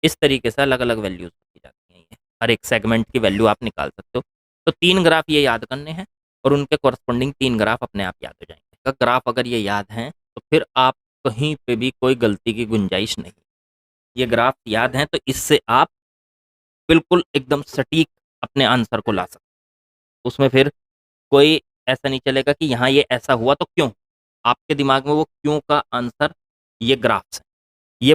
इस तरीके से अलग अलग वैल्यूज की जाती हैं, ये हर एक सेगमेंट की वैल्यू आप निकाल सकते हो। तो 3 ग्राफ ये याद करने हैं और उनके कॉरस्पॉन्डिंग 3 ग्राफ अपने आप याद हो जाएंगे। ग्राफ अगर ये याद हैं तो फिर आप कहीं पे भी कोई गलती की गुंजाइश नहीं, ये ग्राफ याद हैं तो इससे आप बिल्कुल एकदम सटीक अपने आंसर को ला सकते, उसमें फिर कोई ऐसा नहीं चलेगा कि यहाँ ये ऐसा हुआ तो क्यों, आपके दिमाग में वो क्यों का आंसर ये ग्राफ्स है, ये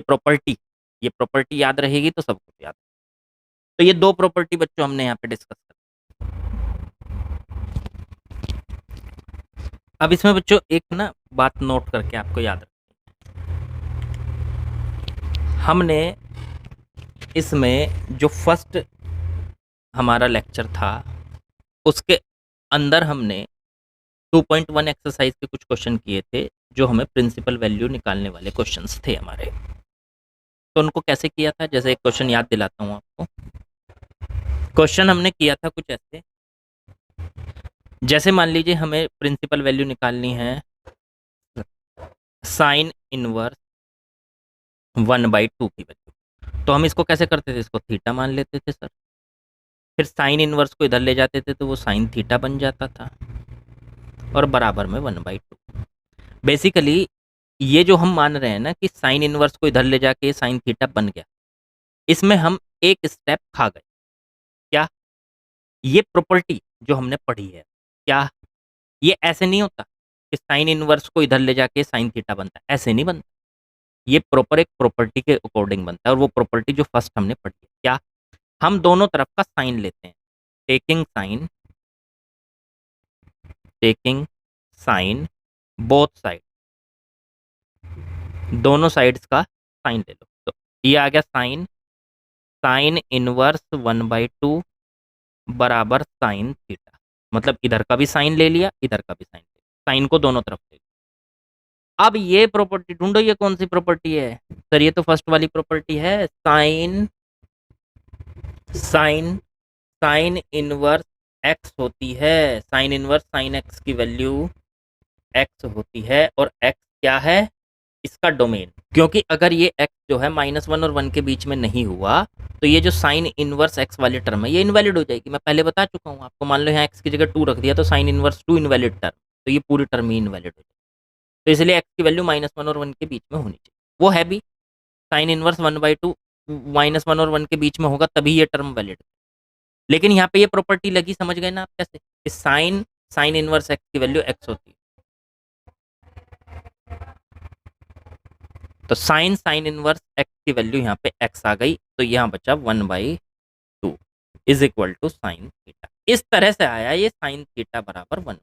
प्रॉपर्टी याद रहेगी तो सब कुछ याद। तो ये 2 प्रॉपर्टी बच्चों हमने यहाँ पे डिस्कस कर। अब इसमें बच्चों एक ना बात नोट करके आपको याद रखनी है, हमने इसमें जो फर्स्ट हमारा लेक्चर था उसके अंदर हमने 2.1 एक्सरसाइज के कुछ क्वेश्चन किए थे जो हमें प्रिंसिपल वैल्यू निकालने वाले क्वेश्चंस थे हमारे। तो उनको कैसे किया था, जैसे एक क्वेश्चन याद दिलाता हूँ आपको। क्वेश्चन हमने किया था कुछ ऐसे, जैसे मान लीजिए हमें प्रिंसिपल वैल्यू निकालनी है साइन इनवर्स 1/2 की वैल्यू, तो हम इसको कैसे करते थे, इसको थीटा मान लेते थे सर, फिर साइन इनवर्स को इधर ले जाते थे तो वो साइन थीटा बन जाता था और बराबर में 1/2। बेसिकली ये जो हम मान रहे हैं ना कि साइन इनवर्स को इधर ले जाके साइन थीटा बन गया, इसमें हम एक स्टेप खा गए। क्या, ये प्रॉपर्टी जो हमने पढ़ी है, क्या ये ऐसे नहीं होता कि साइन इनवर्स को इधर ले जाके साइन थीटा बनता है, ऐसे नहीं बनता, ये प्रॉपर एक प्रॉपर्टी के अकॉर्डिंग बनता है। और वो प्रॉपर्टी जो फर्स्ट हमने पढ़ी है, क्या, हम दोनों तरफ का साइन लेते हैं, टेकिंग साइन बोथ साइड, दोनों साइड्स का साइन ले लो, तो ये आ गया साइन इनवर्स 1/2 बराबर साइन थीटा, मतलब इधर का भी साइन ले लिया, इधर का भी साइन ले लिया, साइन को दोनों तरफ ले लिया। अब ये प्रॉपर्टी ढूंढो, ये कौन सी प्रॉपर्टी है सर? ये तो फर्स्ट वाली प्रॉपर्टी है, sine sine sine inverse x होती है। साइन इनवर्स साइन एक्स की वैल्यू एक्स होती है, और एक्स क्या है? इसका डोमेन। क्योंकि अगर ये एक्स जो है -1 और 1 के बीच में नहीं हुआ, तो ये जो साइन इनवर्स एक्स वाली टर्म है ये इनवैलिड हो जाएगी। मैं पहले बता चुका हूँ आपको। मान लो यहाँ एक्स की जगह 2 रख दिया, तो साइन इनवर्स 2 इनवैलिड टर्म, तो ये पूरी टर्म ही इनवैलिड हो जाएगी। तो इसलिए एक्स की वैल्यू -1 और 1 के बीच में होनी चाहिए। वो है भी साइन इनवर्स 1/2 -1 और 1 के बीच में होगा, तभी ये टर्म वैलिड। लेकिन यहाँ पे ये प्रॉपर्टी लगी, समझ गए ना आप कैसे? कि साइन साइन इनवर्स एक्स की वैल्यू एक्स होती है। तो साइन साइन इनवर्स एक्स की वैल्यू यहाँ पे एक्स आ गई, तो यहाँ बचा 1/2 is equal to sine theta. इस तरह से आया ये साइन थीटा बराबर 1।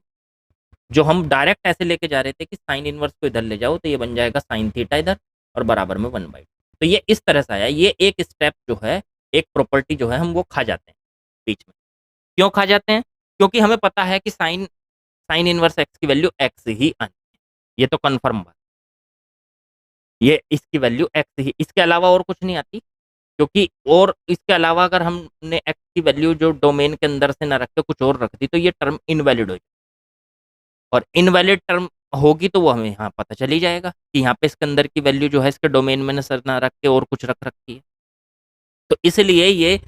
जो हम डायरेक्ट ऐसे लेके जा रहे थे कि साइन इनवर्स को इधर ले जाओ, तो ये बन जाएगा साइन थीटा इधर, और बराबर में 1/2। तो ये इस तरह से आया। ये एक स्टेप जो है, एक प्रॉपर्टी जो है, हम वो खा जाते हैं बीच में। क्यों खा जाते हैं? क्योंकि हमें पता है कि साइन साइन इनवर्स एक्स की वैल्यू एक्स ही आनी है। ये तो कन्फर्म बात, ये इसकी वैल्यू एक्स ही, इसके अलावा और कुछ नहीं आती। क्योंकि और इसके अलावा अगर हमने एक्स की वैल्यू जो डोमेन के अंदर से ना रख के कुछ और रख दी, तो ये टर्म इनवैलिड हो जाएगी। और इनवैलिड टर्म होगी तो वो हमें यहाँ पता चल ही जाएगा कि यहाँ पे इसके अंदर की वैल्यू जो है इसके डोमेन में सर ना रख के और कुछ रख रखी है। तो इसलिए ये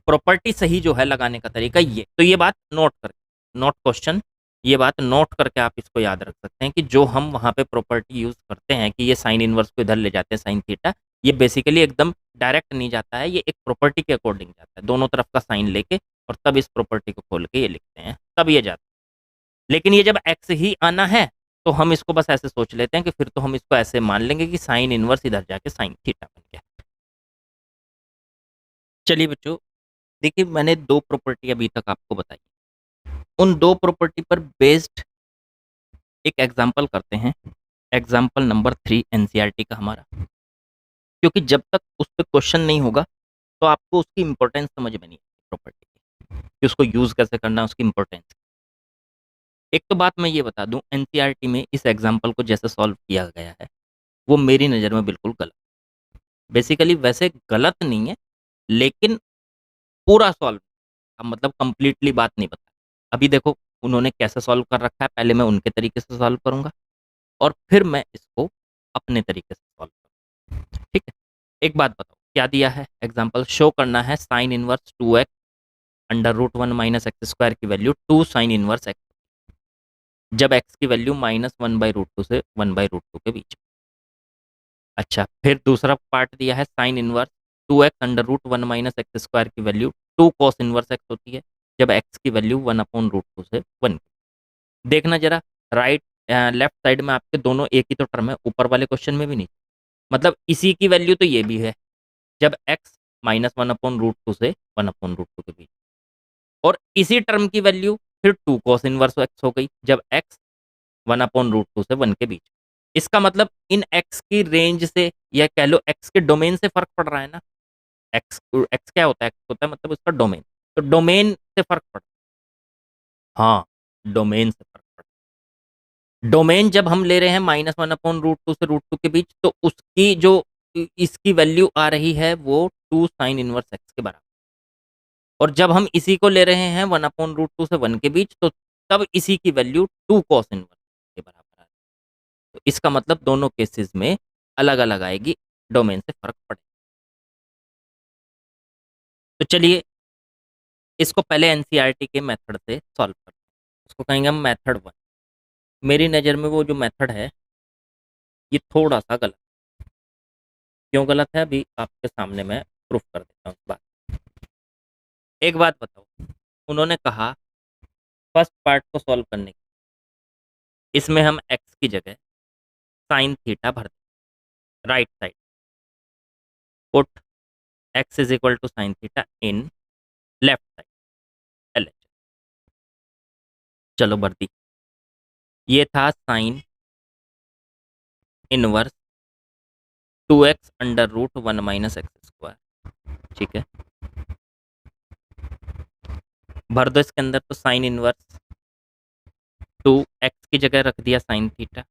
प्रॉपर्टी सही जो है लगाने का तरीका ये। तो ये बात नोट करके, नोट क्वेश्चन, ये बात नोट करके आप इसको याद रख सकते हैं कि जो हम वहाँ पे प्रॉपर्टी यूज करते हैं कि ये साइन इनवर्स को इधर ले जाते हैं साइन थीटा, ये बेसिकली एकदम डायरेक्ट नहीं जाता है, ये एक प्रॉपर्टी के अकॉर्डिंग जाता है, दोनों तरफ का साइन लेके, और तब इस प्रॉपर्टी को खोल के ये लिखते हैं, तब ये जाता है। लेकिन ये जब एक्स ही आना है, तो हम इसको बस ऐसे सोच लेते हैं कि फिर तो हम इसको ऐसे मान लेंगे कि साइन इनवर्स इधर जाके साइन थीटा बन गया। चलिए बच्चों, देखिए मैंने 2 प्रॉपर्टी अभी तक आपको बताई। उन 2 प्रॉपर्टी पर बेस्ड एक एग्जाम्पल करते हैं, एग्जाम्पल नंबर 3 एनसीईआरटी का हमारा। क्योंकि जब तक उस पर क्वेश्चन नहीं होगा, तो आपको उसकी इंपॉर्टेंस समझ में नहीं आती प्रॉपर्टी की, कि उसको यूज कैसे करना है, उसकी इंपॉर्टेंस। एक तो बात मैं ये बता दूं, एनसीईआरटी में इस एग्जाम्पल को जैसे सॉल्व किया गया है, वो मेरी नज़र में बिल्कुल गलत। बेसिकली वैसे गलत नहीं है, लेकिन पूरा सॉल्व, अब मतलब कंप्लीटली बात नहीं बता। अभी देखो उन्होंने कैसे सॉल्व कर रखा है, पहले मैं उनके तरीके से सॉल्व करूंगा, और फिर मैं इसको अपने तरीके से सॉल्व करूंगा। ठीक है? एक बात बताओ, क्या दिया है? एग्जाम्पल शो करना है sine inverse 2x √1 minus x square की वैल्यू 2 साइन इनवर्स एक्स, जब एक्स की वैल्यू -1/√2 से 1/√2 के बीच में। अच्छा, फिर दूसरा पार्ट दिया है sine inverse 2x √1 minus x square की वैल्यू 2 कॉस इनवर्स एक्स होती है, जब एक्स की वैल्यू 1/√2 से 1। देखना जरा, राइट लेफ्ट साइड में आपके दोनों एक ही तो टर्म है, ऊपर वाले क्वेश्चन में भी नहीं। मतलब इसी की वैल्यू तो ये भी है, जब एक्स -1/√2 से 1/√2 के बीच। और इसी टर्म की वैल्यू फिर 2 कॉस इनवर्स एक्स हो गई, जब एक्स 1/√2 से 1 के बीच। इसका मतलब इन एक्स की रेंज से, या कह लो एक्स के डोमेन से फर्क पड़ रहा है ना। एक्स एक्स क्या होता है? एक्स होता है मतलब उसका डोमेन। तो डोमेन से फर्क पड़, हाँ, डोमेन से फर्क पड़। डोमेन जब हम ले रहे हैं -1/√2 से √2 के बीच, तो उसकी जो इसकी वैल्यू आ रही है वो 2 साइन इनवर्स एक्स के बराबर। और जब हम इसी को ले रहे हैं 1/√2 से 1 के बीच, तो तब इसी की वैल्यू 2 कॉस इनवर्स के बराबर आ रही है। तो इसका मतलब दोनों केसेस में अलग अलग आएगी, डोमेन से फर्क पड़े। तो चलिए इसको पहले एनसीईआरटी के मेथड से सॉल्व करते हैं। उसको कहेंगे हम मेथड 1। मेरी नज़र में वो जो मेथड है, ये थोड़ा सा गलत। क्यों गलत है, अभी आपके सामने मैं प्रूफ कर देता हूँ इस बात। एक बात बताओ, उन्होंने कहा फर्स्ट पार्ट को सॉल्व करने के, इसमें हम एक्स की जगह साइन थीटा भर दें, right side put x is equal to sine theta in left side L H. चलो भर दी। ये था sine inverse 2x √1 minus x square. ठीक है, भर दो इसके अंदर। तो साइन इनवर्स 2x की जगह रख दिया sine theta,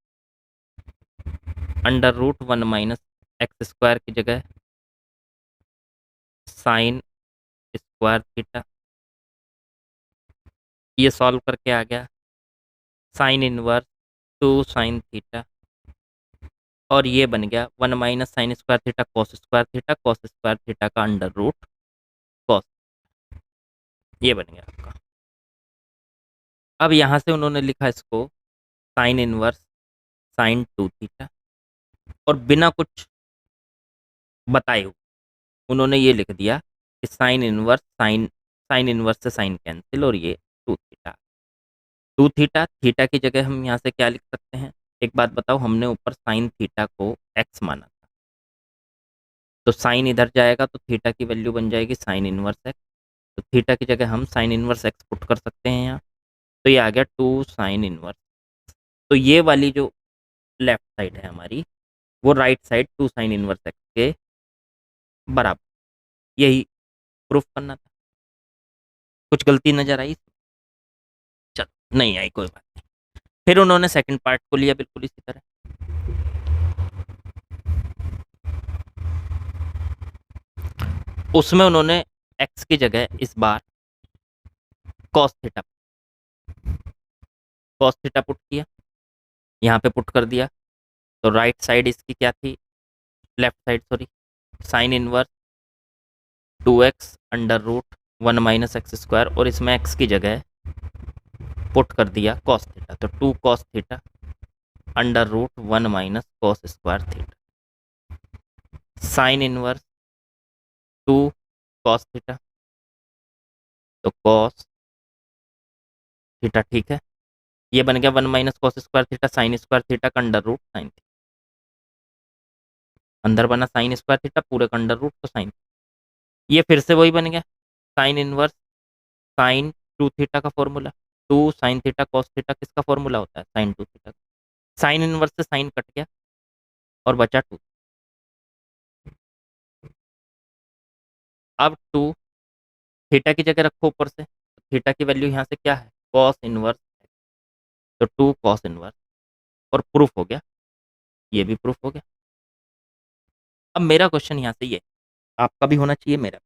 under root 1 minus x square की जगह साइन स्क्वायर थीटा, ये सॉल्व करके आ गया साइन इनवर्स 2 साइन थीटा, और ये बन गया 1 minus sign square theta cos square theta का अंडर रूट कॉस, ये बन गया आपका। अब यहाँ से उन्होंने लिखा इसको साइन इनवर्स साइन 2 थीटा, और बिना कुछ बताए हुए उन्होंने ये लिख दिया कि साइन इनवर्स से साइन कैंसिल, और ये 2 थीटा। 2 थीटा, थीटा की जगह हम यहाँ से क्या लिख सकते हैं? एक बात बताओ, हमने ऊपर साइन थीटा को एक्स माना था, तो साइन इधर जाएगा तो थीटा की वैल्यू बन जाएगी साइन इनवर्स एक्स, तो थीटा की जगह हम साइन इनवर्स एक्स पुट कर सकते हैं यहाँ, तो ये आ गया 2 साइन इनवर्स। तो ये वाली जो लेफ्ट साइड है हमारी, वो right side 2 sign inverse x के बराबर, यही प्रूफ करना था। कुछ गलती नजर आई? चलो नहीं आई, कोई बात नहीं। फिर उन्होंने सेकंड पार्ट को लिया बिल्कुल इसी तरह, उसमें उन्होंने एक्स की जगह इस बार कॉस थीटा पुट किया, यहाँ पे पुट कर दिया, तो राइट साइड इसकी क्या थी, left side sorry, sine inverse 2x under root 1 minus x square, और इसमें x की जगह पुट कर दिया कॉस थीटा, तो 2 cos theta under root 1 minus cos square theta, sine inverse 2 cos theta, तो कॉस थीटा, ठीक है, ये बन गया 1 minus cos square theta sine square theta का अंडर रूट साइन थीटा, अंदर बना साइन स्क्वायर थीटा पूरे का अंडर रूट तो साइन, ये फिर से वही बन गया साइन इनवर्स साइन 2 थीटा का formula, 2 sine theta cos theta किसका फॉर्मूला होता है, साइन 2 थीटा, साइन इनवर्स से साइन कट गया और बचा 2, अब 2 थीटा की जगह रखो ऊपर से, थीटा की वैल्यू यहाँ से क्या है, कॉस इनवर्स, तो 2 कॉस इनवर्स, और प्रूफ हो गया, ये भी प्रूफ हो गया। अब मेरा क्वेश्चन यहाँ से ये, आपका भी होना चाहिए मेरा,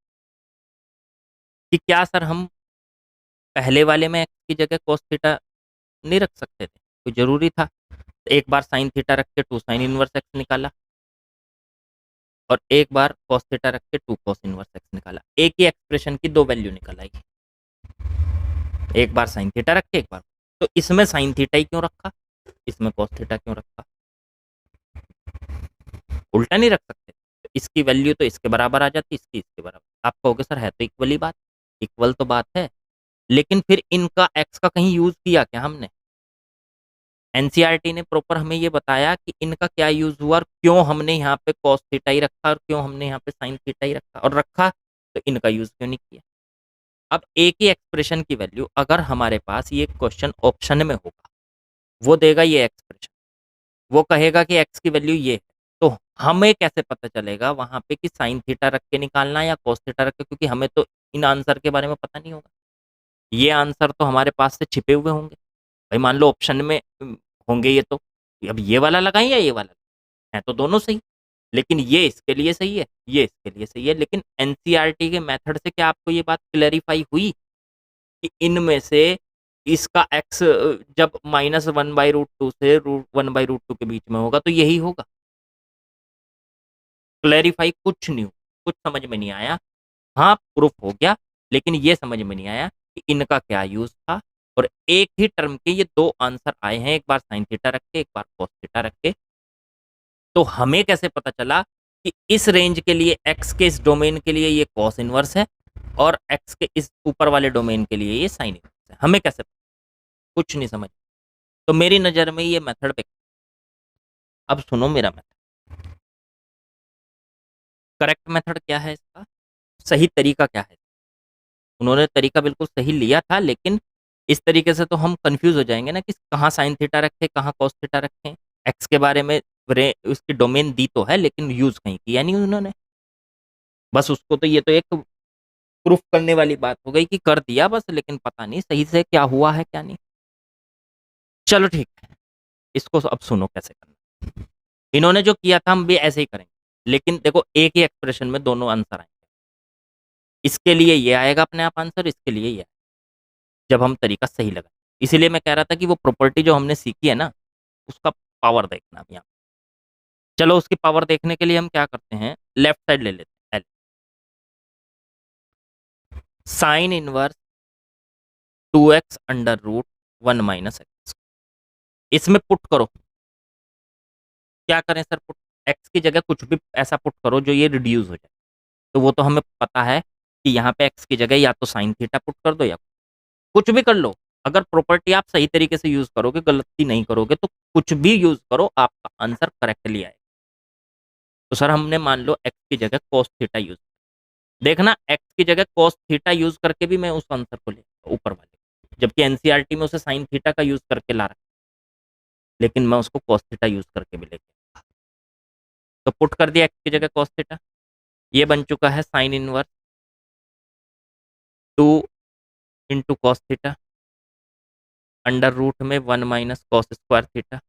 कि क्या सर हम पहले वाले में एक्स की जगह कॉस थीटा नहीं रख सकते थे, कोई जरूरी था? तो एक बार साइन थीटा रख के 2 साइन इनवर्स एक्स निकाला, और एक बार कॉस थीटा रख के 2 कॉस इनवर्स एक्स निकाला, एक ही एक्सप्रेशन की दो वैल्यू निकल आई, एक बार साइन थीटा रख के एक बार, तो इसमें साइन थीटा ही क्यों रखा, इसमें कॉस थीटा क्यों रखा? उल्टा नहीं रख सकते? तो इसकी वैल्यू तो इसके बराबर आ जाती, इसकी इसके बराबर, आप कहोगे सर है तो इक्वल ही बात, इक्वल तो बात है, लेकिन फिर इनका एक्स का कहीं यूज किया क्या हमने? एनसीईआरटी ने प्रॉपर हमें ये बताया कि इनका क्या यूज हुआ और क्यों हमने यहाँ पे कॉस थीटा ही रखा और क्यों हमने यहाँ पे साइन थीटा ही रखा, और रखा तो इनका यूज क्यों नहीं किया? अब एक ही एक्सप्रेशन की वैल्यू अगर हमारे पास ये क्वेश्चन ऑप्शन में होगा, वो देगा ये एक्सप्रेशन, वो कहेगा कि एक्स की वैल्यू ये है, तो हमें कैसे पता चलेगा वहां पे कि साइन थीटा रख के निकालना है या कॉस थीटा रख के, क्योंकि हमें तो इन आंसर के बारे में पता नहीं होगा, ये आंसर तो हमारे पास से छिपे हुए होंगे। भाई मान लो ऑप्शन में होंगे ये, तो अब ये वाला लगाएं या ये वाला, है तो दोनों सही, लेकिन ये इसके लिए सही है, ये इसके लिए सही है, लेकिन एनसीईआरटी के मेथड से क्या आपको ये बात क्लैरिफाई हुई कि इनमें से इसका एक्स जब -1/√2 से √1/√2 के बीच में होगा तो यही होगा? क्लैरिफाई कुछ नहीं, कुछ समझ में नहीं आया। हाँ प्रूफ हो गया, लेकिन ये समझ में नहीं आया कि इनका क्या यूज था, और एक ही टर्म के ये दो आंसर आए हैं, एक बार साइन थीटा रख के एक बार कॉस थीटा रख के, तो हमें कैसे पता चला कि इस रेंज के लिए एक्स के इस डोमेन के लिए ये कॉस इनवर्स है और एक्स के इस ऊपर वाले डोमेन के लिए ये साइन इनवर्स है? हमें कैसे पता? कुछ नहीं समझ। तो मेरी नज़र में ये मेथड पे, अब सुनो मेरा मेथड, करेक्ट मेथड क्या है इसका, सही तरीका क्या है? उन्होंने तरीका बिल्कुल सही लिया था, लेकिन इस तरीके से तो हम कंफ्यूज हो जाएंगे ना कि कहाँ साइन थीटा रखें कहाँ कॉस थीटा रखें, एक्स के बारे में उसकी डोमेन दी तो है लेकिन यूज कहीं किया नहीं उन्होंने, बस उसको तो ये तो एक प्रूफ करने वाली बात हो गई कि कर दिया बस, लेकिन पता नहीं सही से क्या हुआ है क्या नहीं। चलो ठीक है, इसको अब सुनो कैसे करना। इन्होंने जो किया था हम भी ऐसे ही करेंगे, लेकिन देखो एक ही एक्सप्रेशन में दोनों आंसर आएंगे। इसके लिए ये आएगा अपने आप आंसर, इसके लिए ये आएगा, जब हम तरीका सही लगा। इसीलिए मैं कह रहा था कि वो प्रॉपर्टी जो हमने सीखी है ना, उसका पावर देखना अब यहाँ। चलो उसकी पावर देखने के लिए हम क्या करते हैं, लेफ्ट साइड ले लेते हैं। Sine inverse 2x under root 1 - x, इसमें पुट करो। क्या करें सर, पुट x की जगह कुछ भी ऐसा पुट करो जो ये रिड्यूस हो जाए। तो वो तो हमें पता है कि यहाँ पे x की जगह या तो साइन थीटा पुट कर दो या कुछ भी कर लो। अगर प्रॉपर्टी आप सही तरीके से यूज करोगे, गलती नहीं करोगे, तो कुछ भी यूज करो, आपका आंसर करेक्टली आएगा। तो सर हमने मान लो x की जगह cos थीटा यूज, देखना x की जगह cos थीटा यूज करके भी मैं उस आंसर को ले ऊपर वाले, जबकि एनसीईआरटी में उसे साइन थीटा का यूज करके ला रहा, लेकिन मैं उसको cos थीटा यूज करके भी लेके, तो पुट कर दिया x की जगह cos थीटा। ये बन चुका है sine inverse 2 × cos theta under root में 1 - cos square theta,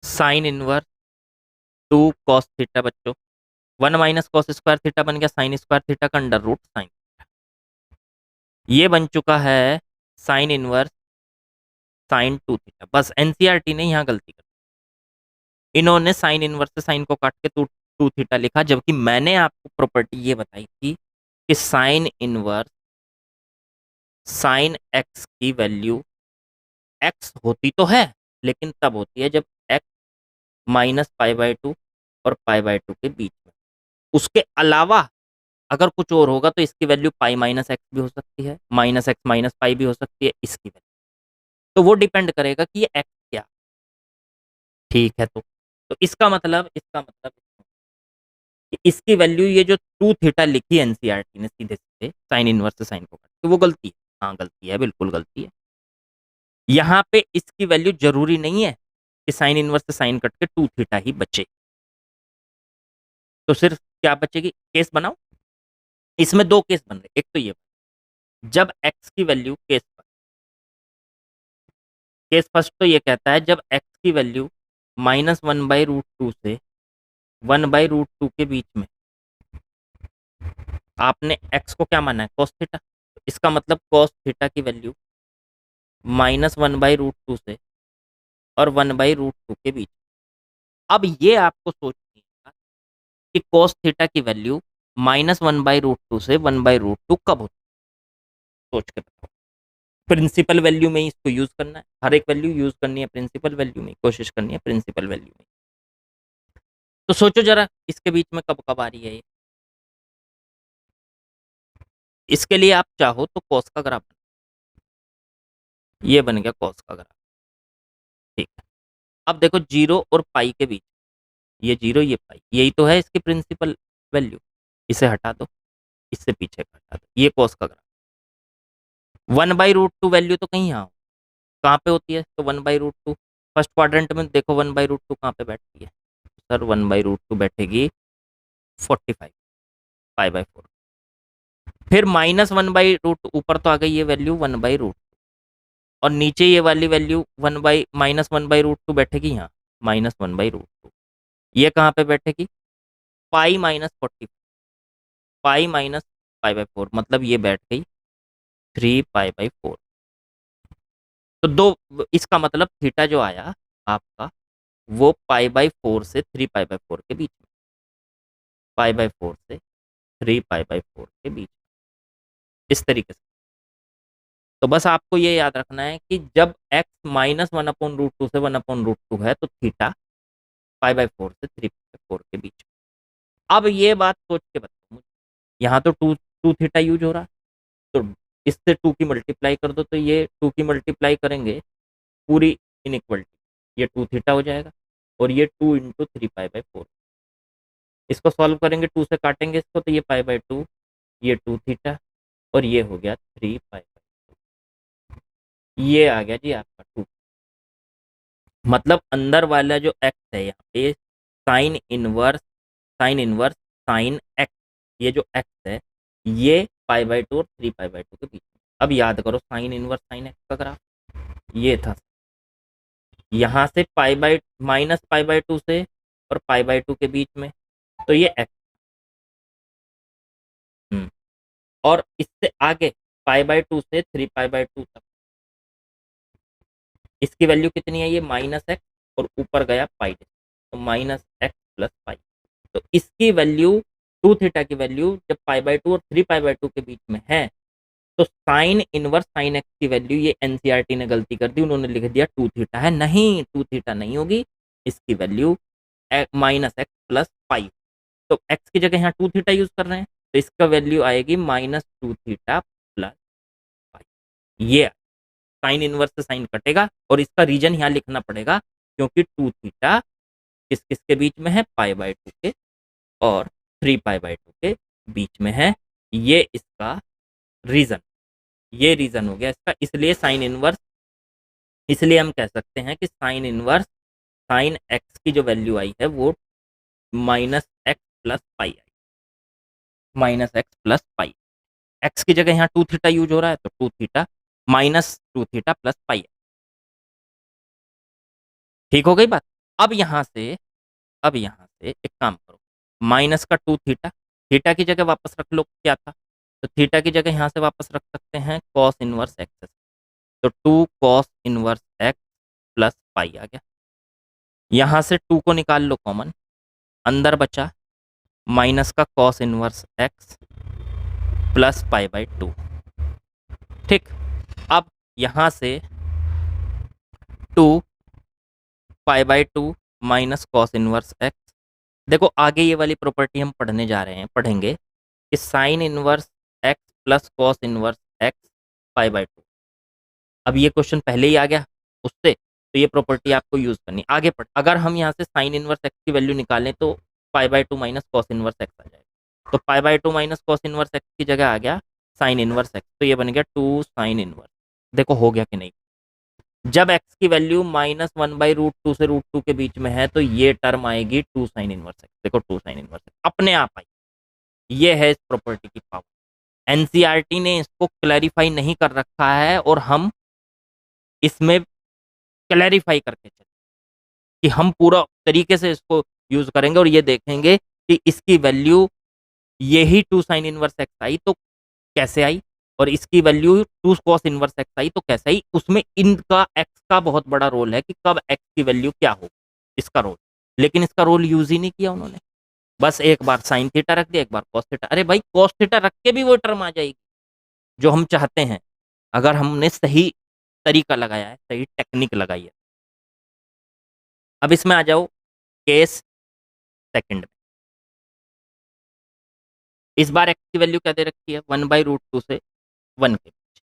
sine inverse 2 cos theta बच्चों, 1 - cos स्क्वायर थीटा बन गया साइन स्क्वायर थीटा का अंडर रूट साइन। ये बन चुका है साइन इनवर्स साइन 2 थीटा। बस एनसीईआरटी ने यहाँ गलती कर, इन्होंने साइन इनवर्स से साइन को काट के 2 थीटा लिखा, जबकि मैंने आपको प्रॉपर्टी ये बताई थी कि साइन इनवर्स साइन एक्स की वैल्यू एक्स होती तो है, लेकिन तब होती है जब एक्स -π/2 और π/2 के बीच में। उसके अलावा अगर कुछ और होगा तो इसकी वैल्यू π - एक्स भी हो सकती है, -x - π भी हो सकती है इसकी वैल्यू। तो वो डिपेंड करेगा कि ये एक्स क्या, ठीक है। तो इसका मतलब कि इसकी वैल्यू ये जो 2 थीटा लिखी एनसीईआरटी ने सीधे सीधे साइन इनवर्स से साइन को काट के, वो गलती है। हाँ गलती है, बिल्कुल गलती है। यहाँ पे इसकी वैल्यू जरूरी नहीं है कि साइन इनवर्स से साइन कट के 2 थीटा ही बचे। तो सिर्फ क्या बचेगी, केस बनाओ। इसमें दो केस बन रहे, एक तो ये जब x की वैल्यू, केस फर्स्ट तो ये कहता है जब x की वैल्यू -1/√2 से 1/√2 के बीच में, आपने x को क्या माना है, cos थीटा। इसका मतलब cos थीटा की वैल्यू -1/√2 से और 1/√2 के बीच। अब ये आपको सोचनी है कि cos थीटा की वैल्यू -1/√2 से 1/√2 कब होती है, सोच के बताओ। प्रिंसिपल वैल्यू में ही इसको यूज करना है, हर एक वैल्यू यूज करनी है प्रिंसिपल वैल्यू में, कोशिश करनी है प्रिंसिपल वैल्यू में। तो सोचो जरा इसके बीच में कब कब आ रही है ये। इसके लिए आप चाहो तो कॉस का ग्राफ, ये बन गया कॉस का ग्राफ, ठीक है। अब देखो जीरो और पाई के बीच, ये जीरो ये पाई, यही तो है इसकी प्रिंसिपल वैल्यू। इसे हटा दो, इससे पीछे का हटा दो, ये कॉस का ग्राफ। 1/√2 वैल्यू तो कहीं यहाँ कहाँ पे होती है, तो 1/√2 फर्स्ट क्वाड्रेंट में देखो 1/√2 कहाँ पे बैठती है, सर 1/√2 बैठेगी 45 π/4। फिर -1/√2 ऊपर तो आ गई ये वैल्यू 1/√2, और नीचे ये वाली वैल्यू -1/√2 बैठेगी यहाँ -1/√2। ये कहाँ पे बैठेगी, π - 45 π - π/4, मतलब ये बैठ गई 3π/4। तो दो, इसका मतलब थीटा जो आया आपका वो π/4 से 3π/4 के बीच में, π/4 से 3π/4 के बीच में, इस तरीके से। तो बस आपको ये याद रखना है कि जब x -1/√2 से 1/√2 है तो थीटा π/4 से 3π/4 के बीच में। अब ये बात सोच के बताओ मुझे, यहाँ तो टू थीटा यूज हो रहा है, तो इससे 2 की मल्टीप्लाई कर दो, तो ये 2 की मल्टीप्लाई करेंगे पूरी इनइक्वलिटी, ये 2 थीटा हो जाएगा, और ये 2 × 3π/4। इसको सॉल्व करेंगे, 2 से काटेंगे इसको, तो ये π/2, ये 2 थीटा, और ये हो गया 3π/2। ये आ गया जी आपका 2। मतलब अंदर वाला जो x है यहाँ पे साइन इनवर्स साइन x, ये जो x है ये π/2 और 3π/2 के बीच में। अब याद करो साइन इनवर्स साइन x का ग्राफ ये था, यहाँ से pi by minus pi by to से और पाई बाई टू के बीच में, तो ये एक्स। और इससे आगे पाई बाई टू से 3 पाई बाई 2 तक, इसकी वैल्यू कितनी है, ये माइनस एक्स और ऊपर गया पाई, तो माइनस एक्स प्लस पाई। तो इसकी वैल्यू टू थीटा की वैल्यू जब पाई बाई टू और 3 पाई बाई 2 के बीच में है, तो साइन इनवर्स साइन एक्स की वैल्यू, ये एनसीईआरटी ने गलती कर दी, उन्होंने लिख दिया टू थीटा है, नहीं टू थीटा नहीं होगी, इसकी वैल्यू माइनस एक्स प्लस पाई। तो एक्स की जगह यहाँ टू थीटा यूज कर रहे हैं, तो इसका वैल्यू आएगी माइनस टू थीटा प्लस पाई। ये साइन इनवर्स से साइन कटेगा और इसका रीजन यहाँ लिखना पड़ेगा, क्योंकि टू थीटा किस किस के बीच में है, पाई बाई टू के और 3 पाई बाई 2 के बीच में है। ये इसका रीजन, ये रीजन हो गया इसका, इसलिए साइन इनवर्स, इसलिए हम कह सकते हैं कि साइन इनवर्स साइन एक्स की जो वैल्यू आई है वो माइनस एक्स प्लस पाई आई, minus x plus pi. X की जगह यहाँ टू थीटा यूज हो रहा है, तो two theta minus two theta plus pi. ठीक हो गई बात। अब यहाँ से, अब यहाँ से एक काम करो, माइनस का टू थीटा, थीटा की जगह वापस रख लो, क्या था, तो थीटा की जगह यहाँ से वापस रख सकते हैं कॉस इनवर्स एक्स, तो two cos inverse x plus pi आ गया। यहाँ से टू को निकाल लो कॉमन, अंदर बचा माइनस का cos inverse x plus pi by two. ठीक, अब यहाँ से two pi by two minus cos inverse x. देखो आगे ये वाली प्रॉपर्टी हम पढ़ने जा रहे हैं, पढ़ेंगे कि sign inverse x plus cos inverse x pi by to. अब ये क्वेश्चन पहले ही आ गया उससे, तो ये प्रॉपर्टी आपको यूज करनी आगे पढ़। अगर हम यहाँ से साइन इनवर्स एक्स की वैल्यू निकालें तो pi by two minus cos inverse x आ जाएगा, तो pi by two minus cos inverse x की जगह आ गया साइन इनवर्स एक्स, तो ये बन गया टू साइन इनवर्स। देखो हो गया कि नहीं, जब एक्स की value minus one by root two से रूट टू के बीच में है, तो ये टर्म आएगी टू साइन इनवर्स एक्स। देखो टू साइन इनवर्स एक्स अपने आप आई, ये है इस प्रॉपर्टी की पावर। एनसीईआरटी ने इसको क्लैरिफाई नहीं कर रखा है और हम इसमें क्लैरिफाई करके चले कि हम पूरा तरीके से इसको यूज करेंगे और ये देखेंगे कि इसकी वैल्यू यही टू साइन इनवर्स एक्स आई तो कैसे आई, और इसकी value two cos inverse x आई तो कैसे आई। उसमें इनका एक्स का बहुत बड़ा रोल है कि कब एक्स की वैल्यू क्या हो, इसका रोल। लेकिन इसका रोल यूज ही नहीं किया उन्होंने, बस एक बार साइन थीटा रख दिया, एक बार कॉस थीटा। अरे भाई कॉस थीटा रख के भी वो टर्म आ जाएगी जो हम चाहते हैं, अगर हमने सही तरीका लगाया है, सही टेक्निक लगाई है। अब इसमें आ जाओ केस सेकंड में। इस बार एक्स की वैल्यू क्या दे रखी है, वन बाई रूट टू से वन के बीच,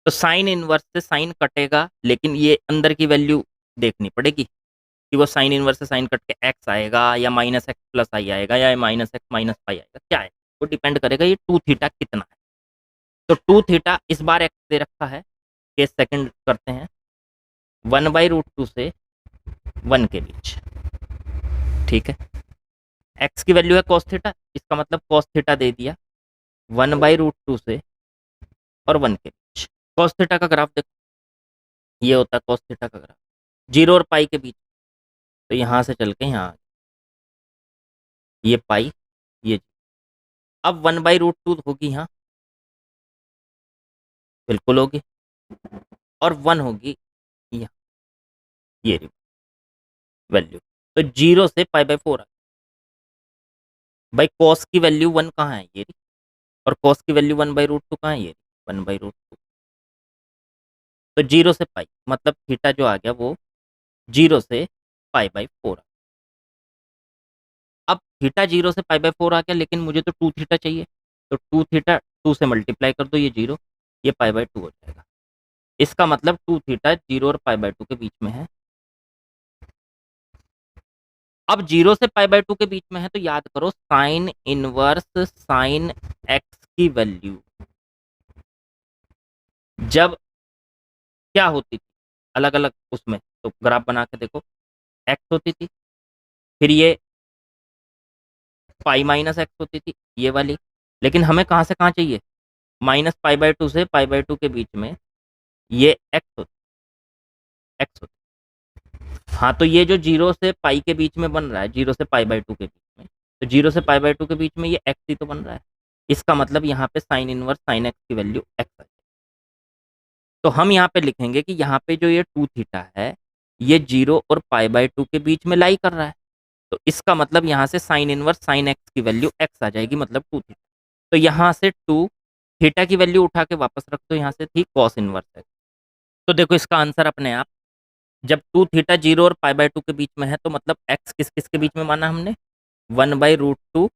तो साइन इनवर्स से साइन कटेगा, लेकिन ये अंदर की वैल्यू देखनी पड़ेगी कि वो साइन इनवर्स से साइन कट के एक्स आएगा या माइनस एक्स प्लस आई आएगा या माइनस एक्स माइनस पाई आएगा, क्या है वो डिपेंड करेगा ये टू थीटा कितना है। तो टू थीटा इस बार एक्स दे रखा है, केस सेकंड करते हैं, वन बाई रूट टू से वन के बीच। ठीक है, एक्स की वैल्यू है कॉस थीटा, इसका मतलब कॉस थीटा दे दिया वन बाई रूट टू से और वन के बीच। कॉस थीटा का ग्राफ देखो, ये होता है कॉस थीटा का ग्राफ, जीरो और पाई के बीच, तो यहाँ से चल के यहाँ ये पाई, ये अब वन बाई रूट टू होगी यहाँ, बिल्कुल होगी, और वन होगी यहाँ, ये वैल्यू, तो जीरो से पाई बाई फोर। भाई कॉस की वैल्यू वन कहाँ है, ये रही, और कॉस की value one by root two कहाँ है, ये वन बाई रूट टू। तो जीरो से पाई मतलब थीटा जो आ गया वो जीरो से पाई बाई फोर। अब थीटा जीरो से पाई बाई फोर आ गया, लेकिन मुझे तो टू थीटा चाहिए, तो टू थीटा टू से मल्टीप्लाई कर दो, ये जीरो, ये पाई बाई टू हो जाएगा। इसका मतलब टू थीटा जीरो और पाई बाई टू के बीच में है। अब जीरो से पाई बाई टू के बीच में है, तो याद करो साइन इनवर्स साइन एक्स की वैल्यू जब क्या होती थी अलग अलग उसमें, तो ग्राफ बना के देखो, एक्स होती थी, फिर ये पाई माइनस एक्स होती थी ये वाली, लेकिन हमें कहाँ से कहाँ चाहिए, माइनस पाई बाई टू से पाई बाई टू के बीच में ये एक्स होती, एक्स होती। हाँ, तो ये जो 0 से पाई के बीच में बन रहा है, 0 से पाई बाय 2 के बीच में, तो 0 से पाई बाय 2 के बीच में ये x ही तो बन रहा है। इसका मतलब यहाँ पे साइन इनवर्स साइन x की वैल्यू x आ जाएगी। तो हम यहाँ पे लिखेंगे कि यहाँ पे जो ये 2 थीटा है, ये 0 और पाई बाय 2 के बीच में लाई कर रहा है। तो इसका मतलब यहाँ से साइन इनवर्स साइन x की वैल्यू x आ जाएगी, मतलब 2 थीटा। तो यहाँ से 2 थीटा की वैल्यू उठा के वापस रख दो, यहाँ से थी कॉस इनवर्स x। तो देखो इसका आंसर अपने आप, जब 2 थीटा 0 और पाई बाय 2 के बीच में है, तो मतलब x किस किस के बीच में माना हमने, 1/√2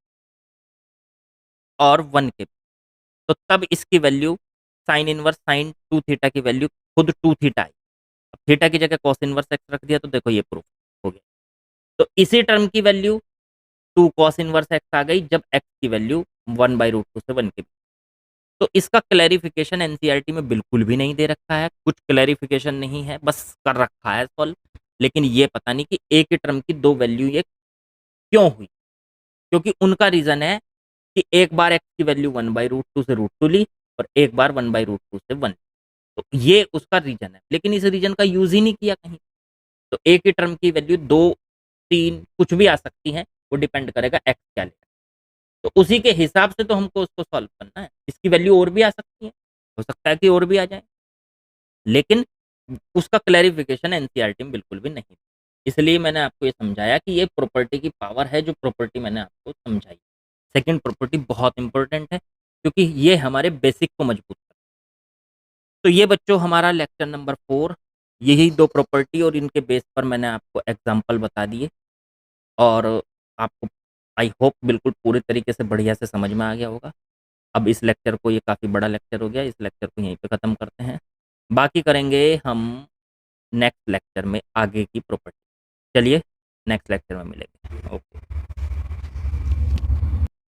और 1 के। तो तब इसकी value sign inverse sine 2 theta की वैल्यू खुद 2 थीटा आई। अब थीटा की जगह कॉस इनवर्स एक्स रख दिया, तो देखो ये प्रूफ हो गया। तो इसी टर्म की वैल्यू 2 कॉस इनवर्स एक्स आ गई, जब एक्स की वैल्यू 1/√2 से 1 के बीच। तो इसका क्लैरिफिकेशन एनसीईआरटी में बिल्कुल भी नहीं दे रखा है, कुछ क्लैरिफिकेशन नहीं है, बस कर रखा है सॉल्व। लेकिन ये पता नहीं कि एक ही टर्म की दो वैल्यू ये क्यों हुई, क्योंकि उनका रीजन है कि एक बार एक्स की वैल्यू 1/√2 से √2 ली और एक बार 1/√2 से 1। तो ये उसका रीजन है, लेकिन इस रीजन का यूज ही नहीं किया कहीं। तो एक ही टर्म की वैल्यू 2 3 कुछ भी आ सकती है, वो डिपेंड करेगा एक्स क्या लेगा। तो उसी के हिसाब से तो हमको उसको सॉल्व करना है। इसकी वैल्यू और भी आ सकती है, हो सकता है कि और भी आ जाए, लेकिन उसका क्लैरिफिकेशन एनसीईआरटी में बिल्कुल भी नहीं। इसलिए मैंने आपको ये समझाया कि ये प्रॉपर्टी की पावर है, जो प्रॉपर्टी मैंने आपको समझाई। सेकंड प्रॉपर्टी बहुत इंपॉर्टेंट है, क्योंकि ये हमारे बेसिक को मजबूत करता है। तो ये बच्चों हमारा लेक्चर नंबर 4, यही दो प्रॉपर्टी और इनके बेस पर मैंने आपको एग्जाम्पल बता दिए, और आपको आई होप बिल्कुल पूरे तरीके से बढ़िया से समझ में आ गया होगा। अब इस लेक्चर को, ये काफ़ी बड़ा लेक्चर हो गया, इस लेक्चर को यहीं पे ख़त्म करते हैं। बाकी करेंगे हम नेक्स्ट लेक्चर में आगे की प्रॉपर्टी। चलिए नेक्स्ट लेक्चर में मिलेंगे। ओके।